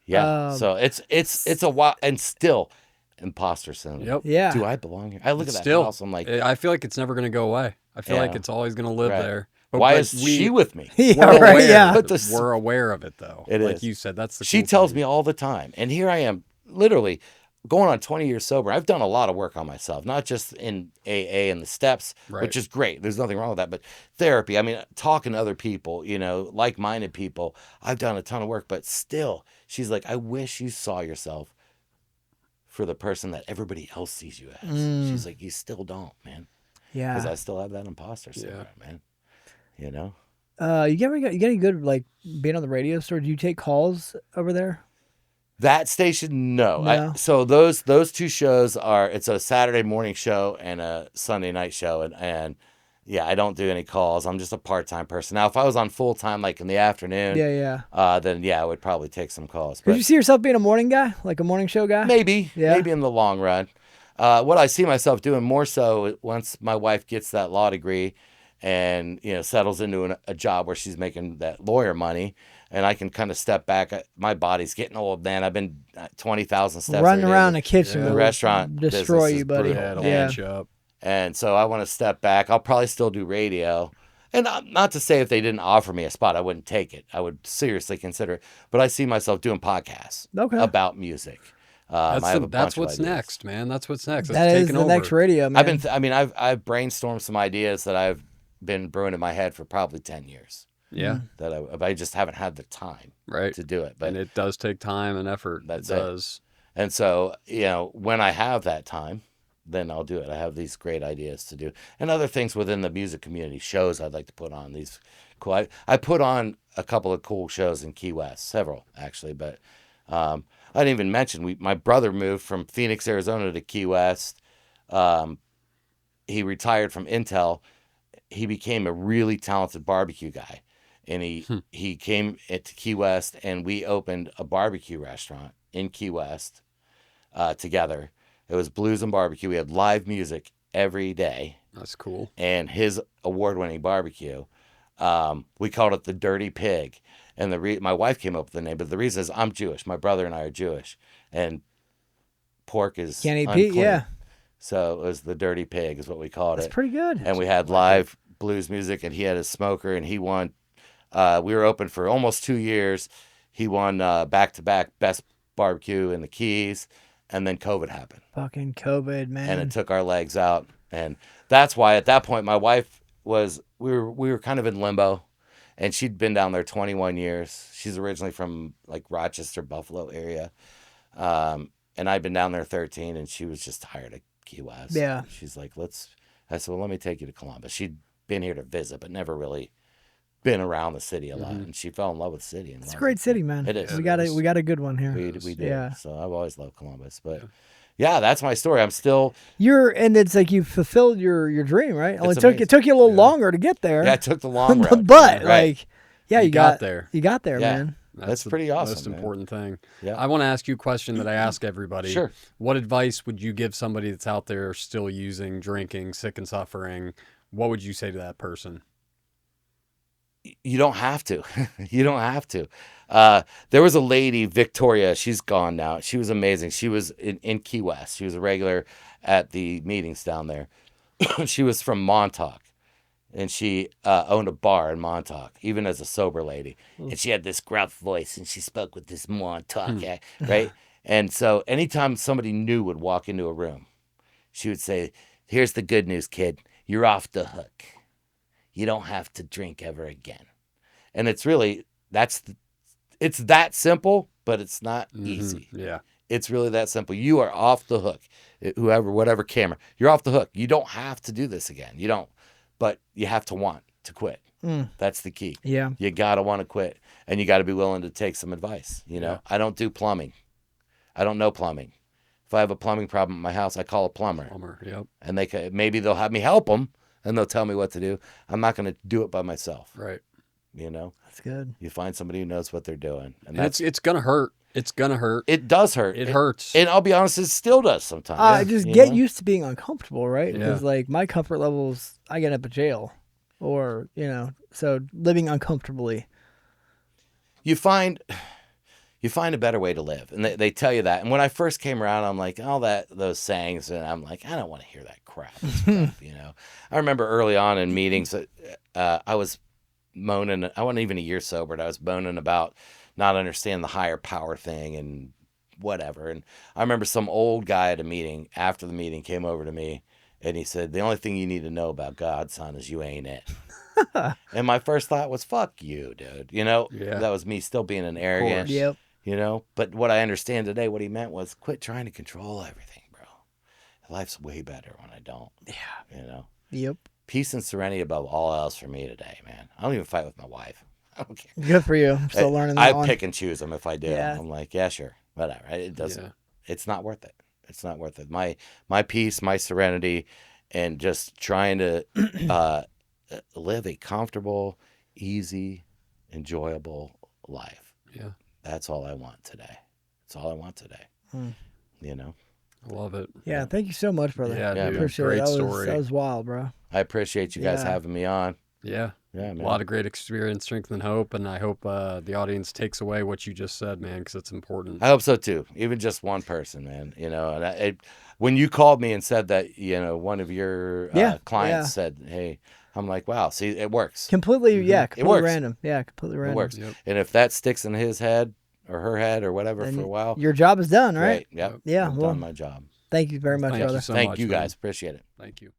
Yeah. So it's a while, and still imposter syndrome. Yep. Yeah. Do I belong here? I look at that Still, house. I'm like, I feel like it's never going to go away. I feel like Yeah. it's always going to live Right. there. why but is she with me? Yeah, We're right. aware. Yeah. But the- We're aware of it, though. It like is. you said, that's the She cool tells thing. me all the time, and here I am, literally going on 20 years sober. I've done a lot of work on myself, not just in AA and the steps, Right. which is great. There's nothing wrong with that, but therapy. I mean, talking to other people, like-minded people. I've done a ton of work, but still, she's like, I wish you saw yourself for the person that everybody else sees you as. She's like, you still don't, man, because Yeah. I still have that imposter syndrome, man. You get any good like being on the radio store? Do you take calls over there? That station, no. No? So those 2 shows it's a Saturday morning show and a Sunday night show, and yeah, I don't do any calls. I'm just a part-time person. Now, if I was on full-time, like in the afternoon, Yeah. then yeah, I would probably take some calls. Could But you see yourself being a morning guy, like a morning show guy? maybe Yeah. in the long run. What I see myself doing more so once my wife gets that law degree and settles into a job where she's making that lawyer money, and I can kind of step back. My body's getting old, man. I've been 20,000 steps Running every day. around the kitchen, The will restaurant destroy business you, is buddy. brutal. Yeah, it'll Yeah. launch you up. And so I want to step back. I'll probably still do radio. And not to say if they didn't offer me a spot, I wouldn't take it. I would seriously consider it. But I see myself doing podcasts Okay. about music. I have a bunch That's of what's ideas. next, man. That's what's next. That It's is taking the over. next radio, man. I've brainstormed some ideas that I've been brewing in my head for probably 10 years. Yeah, That I just haven't had the time right. to do it. But And it does take time and effort. That's it it. does. And so, when I have that time, then I'll do it. I have these great ideas to do. And other things within the music community, shows I'd like to put on. These cool. I put on a couple of cool shows in Key West, several actually, but I didn't even mention my brother moved from Phoenix, Arizona to Key West. He retired from Intel. He became a really talented barbecue guy. And he came to Key West, and we opened a barbecue restaurant in Key West together. It was blues and barbecue. We had live music every day, That's cool. and his award-winning barbecue. We called it the Dirty Pig, and my wife came up with the name. But the reason is I'm Jewish. My brother and I are Jewish, and pork is Can't eat unclean. Pete, yeah. So it was the Dirty Pig, is what we called That's it. pretty good. And we had live blues music, and he had his smoker, and he won. We were open for almost 2 years. He won back-to-back best barbecue in the Keys, and then COVID happened, Fucking COVID, man. and it took our legs out. And that's why at that point my wife we were kind of in limbo, and she'd been down there 21 years. She's originally from like Rochester, Buffalo area, and I'd been down there 13, and she was just tired of Key West. Yeah. She's like, I said, well, let me take you to Columbus. She'd been here to visit, but never really been around the city a lot, and she fell in love with the city. It's a great city, man. It is. We got a good one here. We do. Yeah. So I've always loved Columbus, but yeah, that's my story. I'm still. And it's like you fulfilled your dream, right? Only It's it amazing. took you a little longer to get there. Yeah, I took the long road. but Right. like, yeah, you got there. You got there, Yeah. man. That's the pretty awesome, most man. important thing. Yeah. I want to ask you a question that I ask everybody. Sure. What advice would you give somebody that's out there still using, drinking, sick and suffering? What would you say to that person? You don't have to. You don't have to. There was a lady, Victoria. She's gone now. She was amazing. She was in Key West. She was a regular at the meetings down there. She was from Montauk, and she owned a bar in Montauk, even as a sober lady. And she had this gruff voice, and she spoke with this Montauk, right? And so anytime somebody new would walk into a room, she would say, here's the good news, kid. You're off the hook. You don't have to drink ever again. And it's really, it's that simple, but it's not easy. Yeah. It's really that simple. You are off the hook. Whatever camera, you're off the hook. You don't have to do this again. You don't, but you have to want to quit. That's the key. Yeah. You got to want to quit, and you got to be willing to take some advice. I don't do plumbing. I don't know plumbing. If I have a plumbing problem at my house, I call a plumber, Plumber. Yep. and maybe they'll have me help them, and they'll tell me what to do. I'm not going to do it by myself. Right. You know, That's good. you find somebody who knows what they're doing, and And it's gonna hurt. It's gonna hurt. it does hurt. It hurts. And I'll be honest, it still does sometimes. Just you get know? used to being uncomfortable, right? Yeah. Because like my comfort levels, I get up at jail, or so living uncomfortably. You find a better way to live, and they tell you that. And when I first came around, I'm like, all those sayings, and I'm like, I don't want to hear that crap and stuff, you know. I remember early on in meetings, I was moaning. I wasn't even a year sober, but I was moaning about not understanding the higher power thing and whatever. And I remember some old guy at a meeting after the meeting came over to me, and he said, "The only thing you need to know about God, son, is you ain't it." And my first thought was, "Fuck you, dude." You know, Yeah. that was me still being an arrogant. Yep. You know, but what I understand today, what he meant was quit trying to control everything, bro. Life's way better when I don't. Yeah. You know, Yep. peace and serenity above all else for me today, man. I don't even fight with my wife. I don't care. Good for you. I'm still learning that I one. pick and choose them if I do. Yeah. I'm like, yeah, sure, whatever. It doesn't. Yeah. It's not worth it. It's not worth it. My peace, my serenity, and just trying to live a comfortable, easy, enjoyable life. Yeah. That's all I want today. That's all I want today. You know, I love it. Yeah. Thank you so much, brother. Yeah, Yeah, dude. Appreciate Great it. story. That was wild, bro. I appreciate you guys Yeah. having me on. Yeah. Yeah, A man. lot of great experience, strength, and hope. And I hope the audience takes away what you just said, man, because it's important. I hope so too. Even just one person, man. You know, and when you called me and said that, you know, one of your clients said, "Hey," I'm like, "Wow, see, it works. Completely, completely works. random. Yeah, completely It random. works." Yep. And if that sticks in his head or her head or whatever Then for a while, your job is done, right? great. Yep. Yeah. I've Well, done my job. Thank you very much, Thank brother. you so Thank much, you man. guys. Appreciate it. Thank you.